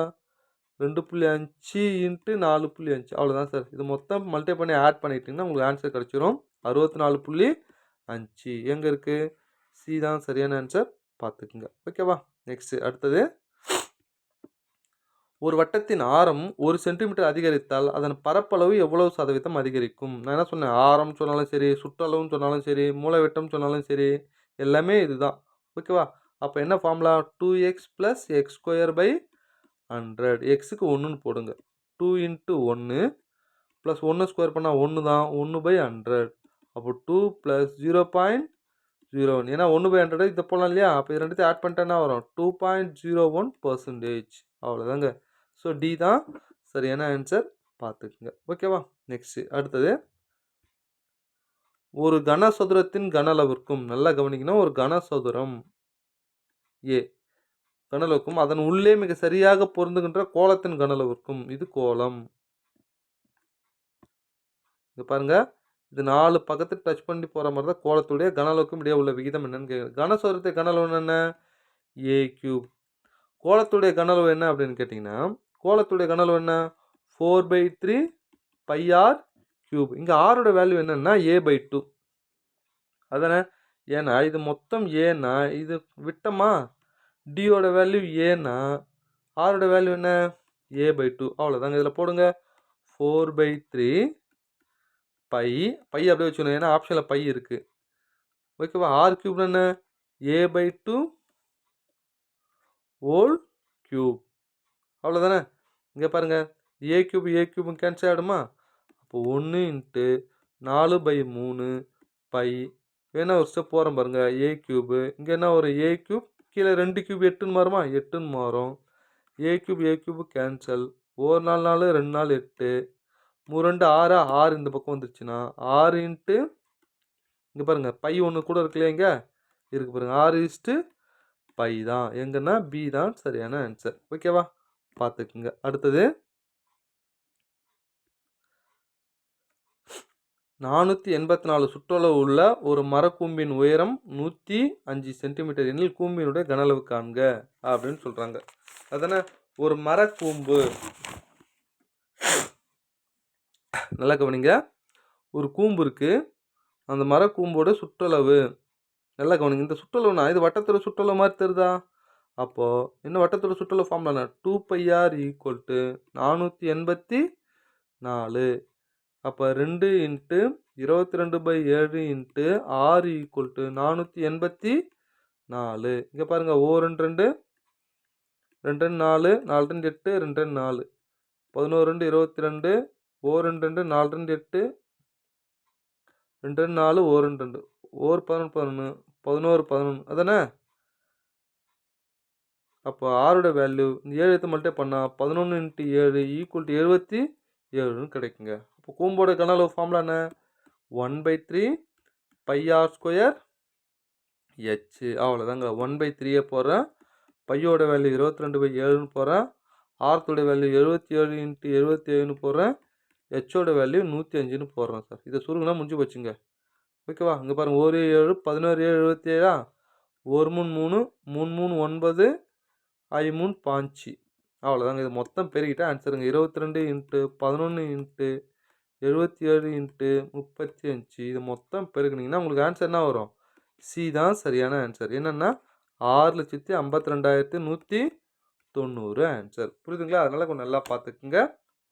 2.5 × 4.5. அவ்வளோதான் சார். இது மொத்தம் மல்டிப்ளை பண்ணி ஆட் பண்ணிட்டிங்கன்னா உங்களுக்கு ஆன்சர் கிடச்சிரும். 64.5. எங்கே இருக்குது? சி தான் சரியான ஆன்சர். பார்த்துக்குங்க. ஓகேவா? நெக்ஸ்ட்டு அடுத்தது ஒரு வட்டத்தின் ஆரம் 1 சென்டிமீட்டர் அதிகரித்தால் அதன் பரப்பளவு எவ்வளவு சதவீதம் அதிகரிக்கும்? நான் என்ன சொன்னேன்? ஆரம் சொன்னாலும் சரி, சுற்றளவுன்னு சொன்னாலும் சரி, மூலைவிட்டம் சொன்னாலும் சரி, எல்லாமே இதுதான். ஓகேவா? அப்போ என்ன ஃபார்முலா? 2x + x² / 100. எக்ஸுக்கு 1ன்னு போடுங்க. 2 × 1 ப்ளஸ் 1 ஸ்கொயர் பண்ணால் 1 தான். 1/100. அப்போ 2 + 0.01. ஏன்னா 1/100 இதை போடலாம் இல்லையா? அப்போ இது ரெண்டுத்தையும் ஆட் பண்ணிட்டா என்ன வரும்? 2.01%. அவ்வளோதாங்க. ஸோ டி தான் சரியான ஆன்சர். பார்த்துக்குங்க. ஓகேவா? நெக்ஸ்ட்டு அடுத்தது ஒரு கனசதுரத்தின் கன அளவிற்கும், நல்லா கவனிக்கணும், ஒரு கனசதுரம் ஏ கனளவுக்கும் அதன் உள்ளே மிக சரியாக பொருந்துகின்ற கோலத்தின் கனளவிற்கும். இது கோலம். இது பாருங்க, இது 4 பக்கத்து டச் பண்ணி போகிற மாதிரி தான் கோலத்துடைய கனளவுக்கும் இடையே உள்ள விகிதம் என்னன்னு கேட்குது. கனசதுரத்தை கனளவு என்ன? a³. கோலத்துடைய கனளவு என்ன அப்படின்னு கேட்டிங்கன்னா, கோலத்துடைய கனளவு என்ன? 4/3 πr³. இங்கே ஆரோட வேல்யூ என்னன்னா a/2. அதானே? ஏன்னா இது மொத்தம் ஏன்னா இது விட்டமா, டியோட வேல்யூ ஏன்னா ஆரோட வேல்யூ என்ன? a/2. அவ்வளோதாங்க. இதில் போடுங்க 4/3 பை அப்படியே வச்சுக்கணும். ஏன்னா ஆப்ஷனில் பை இருக்குது. ஓகேவா? r³ என்ன? a/2 whole cube. அவ்வளோதானே? இங்கே பாருங்கள், a³ கேன்சல் ஆகிடுமா? அப்போ 1 × 4/3 பை. வேணா ஒரு ஸ்டெப் போகிறோம் பாருங்கள். a³. இங்கே என்ன ஒரு a³ கீழே 2 க்யூப் 8ன்னு மாறுமா? 8ன்னு மாறும். a³ cancel. 1 4 4 2 4 8 3 2 6. 6 இந்த பக்கம் வந்துருச்சுன்னா 6 × இங்கே பாருங்கள் பை 1 கூட இருக்கு இல்லையா? இங்கே இருக்குது பாருங்கள். 6 பை தான். எங்கன்னா பி தான் சரியான ஆன்சர். ஓகேவா? பார்த்துக்குங்க. அடுத்தது 484 சுற்றளவு உள்ள ஒரு மரக்கூம்பின் உயரம் 105 சென்டிமீட்டர் எனில் கூம்பினுடைய கன அளவு காண்க அப்படின்னு சொல்றாங்க. அதானே ஒரு மரக்கூம்பு. நல்லா கவனிங்க. ஒரு கூம்பு இருக்கு. அந்த மரக்கூம்போட சுற்றளவு நல்லா கவனிங்க. இந்த சுற்றளவுனா இது வட்டத்தோட சுற்றளவு மாதிரி தெரியுதா? அப்போ என்ன வட்டத்தோட சுற்றளவு ஃபார்முலானா 2πr = 484. அப்போ 2 × 22/7 × r = 484. இங்கே பாருங்க ஓ 2 2 2 4 4 2 8 2 4 11 2 22 ஓ 2 2 4 2 8 2 4 ஓ 2 2 ஓர் 11 11 11 அதானே? அப்போ ஆரோட வேல்யூ இந்த 7 எடுத்து மல்டிப்ளை பண்ணால் 11 × 7 = 77ன்னு கிடைக்குங்க. இப்போ கூம்போட கன அளவு ஃபார்முலா என்ன? 1/3 πr² h. அவ்வளோதாங்க. 1/3 போடுறேன். பையோட வேல்யூ 22/7ன்னு போடுறேன். ஆர்த்தோட வேல்யூ 77 × 77ன்னு போடுறேன். ஹெச்சோட வேல்யூ 105ன்னு போடுறேன் சார். இதை சுருங்கினா முடிஞ்சு போச்சுங்க. ஓகேவா? இங்கே பாருங்கள் 1 7 11 7 77 1 3 3 3 3 9 I 3 5. அவ்வளோதாங்க. இது மொத்தம் பெருகிட்ட ஆன்சருங்க. 22 × 11 × 77 × 35. இது மொத்தம் பெருக்குனிங்கன்னா உங்களுக்கு ஆன்சர் என்ன வரும்? சி தான் சரியான ஆன்சர். என்னென்னா 6,52,190 ஆன்சர். புரியுதுங்களா? அதனால் கொஞ்சம் நல்லா பார்த்துக்குங்க.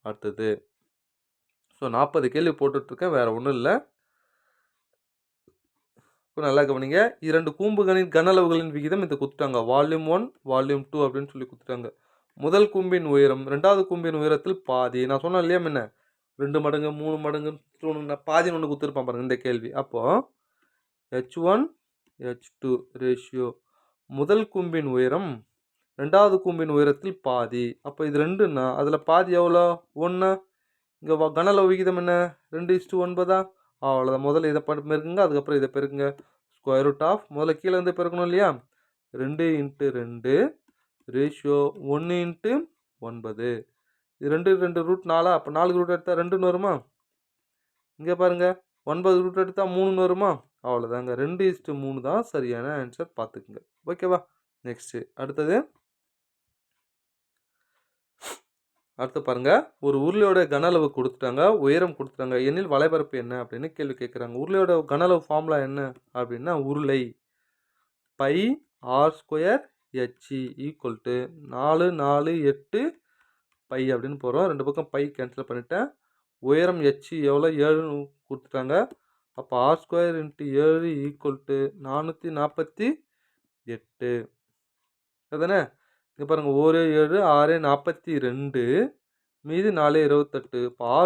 அடுத்தது ஸோ 40 கேள்வி போட்டுட்ருக்கேன், வேறு ஒன்றும் இல்லை. இப்போ நல்லா கவனிங்க. 2 கூம்புகளின் கன அளவுகளின் விகிதம் இதை கொடுத்துட்டாங்க. வால்யூம் 1 வால்யூம் 2 அப்படின்னு சொல்லி கொடுத்துட்டாங்க. முதல் கூம்பின் உயரம் 2வது கூம்பின் உயரத்தில் பாதி. நான் சொன்னேன் இல்லையா முன்ன 2 மடங்கு 3 மடங்கு பாதின்னு ஒன்று கொடுத்துருப்பான் பாருங்க இந்த கேள்வி. அப்போது h1 h2 ரேஷியோ முதல் கூம்பின் உயரம் 2வது கூம்பின் உயரத்தில் பாதி. அப்போ இது 2ன்னா அதில் பாதி எவ்வளோ? 1. இங்கே கன அளவு விகிதம் என்ன? 2:9. அவ்வளோதான். முதல்ல இதை பெருக்குங்க, அதுக்கப்புறம் இதை பெருக்குங்க. ஸ்கொயர் ரூட் ஆஃப் முதல்ல கீழே இருந்து பெருக்கணும் இல்லையா? 2 × 2 ரேஷியோ 1 × 9. இது 2 2 ரூட் 4. அப்போ 4 ரூட் எடுத்தால் 2ன்னு வருமா? இங்கே பாருங்கள் 9 ரூட் எடுத்தால் 3ன்னு வருமா? அவ்வளோதாங்க. 2:3 தான் சரியான ஆன்சர். பார்த்துக்குங்க. ஓகேவா? நெக்ஸ்ட்டு அடுத்து பாருங்க. ஒரு உருளையோட கன அளவு கொடுத்துட்டாங்க, உயரம் கொடுத்துட்டாங்க. எனில் வளைபரப்பு என்ன அப்படின்னு கேள்வி கேட்குறாங்க. உருளையோட கன அளவு ஃபார்முலா என்ன அப்படின்னா உருளை πr² h = 4 4 8 π அப்படின்னு போகிறோம். 2 பக்கம் பை கேன்சல் பண்ணிட்டேன். உயரம் h எவ்வளோ? 7ன்னு கொடுத்துட்டாங்க. அப்போ r² × 7 = 448. அதுதானே? இங்கே பாருங்கள் 1 7 6 42 மீதி 4 28. இப்போ r²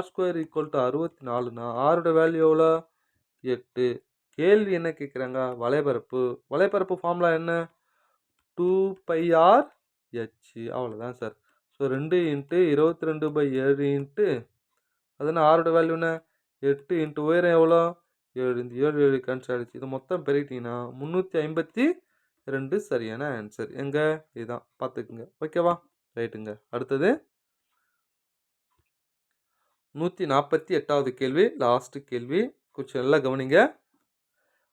= 64னா ஆரோட வேல்யூ எவ்வளோ? 8. கேள்வி என்ன கேட்குறாங்க? வளைபரப்பு. வளைபரப்பு ஃபார்முலா என்ன? 2πr h. அவ்வளோதான் சார். ஸோ 2 × 22/7 அதுனா ஆரோட வேல்யூ என்ன? 8 × உயரம் எவ்வளோ? 7. இந்த 7 7 கேன்சல் ஆகிடுச்சு. இது மொத்தம் பெருகிட்டிங்கன்னா 352 சரியான ஆன்சர். எங்கே? இதுதான். பார்த்துக்குங்க. ஓகேவா? ரைட்டுங்க. அடுத்தது 148வது கேள்வி, லாஸ்ட்டு கேள்வி. கொஞ்சம் நல்லா கவனிங்க.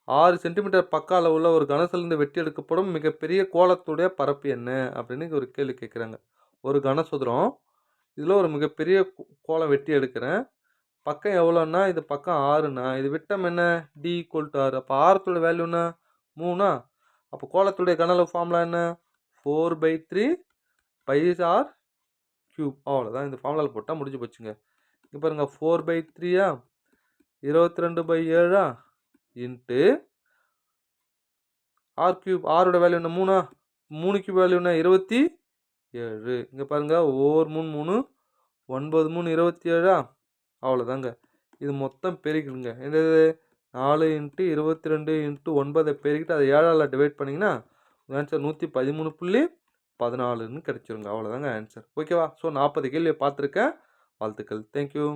6 சென்டிமீட்டர் பக்க அளவுள்ள ஒரு கனசலிருந்து வெட்டி எடுக்கப்படும் மிகப்பெரிய கோளத்துடைய பரப்பு என்ன அப்படின்னு ஒரு கேள்வி கேட்குறாங்க. ஒரு கனசதுரம், இதில் ஒரு மிகப்பெரிய கோளம் வெட்டி எடுக்கிறேன். பக்கம் எவ்வளோன்னா இது பக்கம் 6ண்ணா, இது விட்டம் என்ன? d = 6. அப்போ ஆரத்தோட வேல்யூன்னா 3. அப்போ கோளத்துடைய கன அளவு ஃபார்முலா என்ன? 4/3 πr3. அவ்வளோதான். இந்த ஃபார்முலாவில் போட்டால் முடிஞ்சு போச்சுங்க. இங்கே பாருங்கள் 4/3 22/7 இன்ட்டு r3. ஆரோட வேல்யூ என்ன? 3. 3 வேல்யூ என்ன? 27. இங்கே பாருங்கள் 1 3 3 9 3 27. அவ்வளோதாங்க. இது மொத்தம் பெருக்கிடுங்க. என்னது? 4 × 22 × 9 பெருக்கிட்டு அதை 7ஆல் டிவைட் பண்ணிங்கன்னா ஆன்சர் 113.14ன்னு கிடச்சிருங்க. அவ்வளோதாங்க ஆன்சர். ஓகேவா? ஸோ 40 கேள்வியை பார்த்துருக்கேன். வாழ்த்துக்கள். தேங்க்யூ.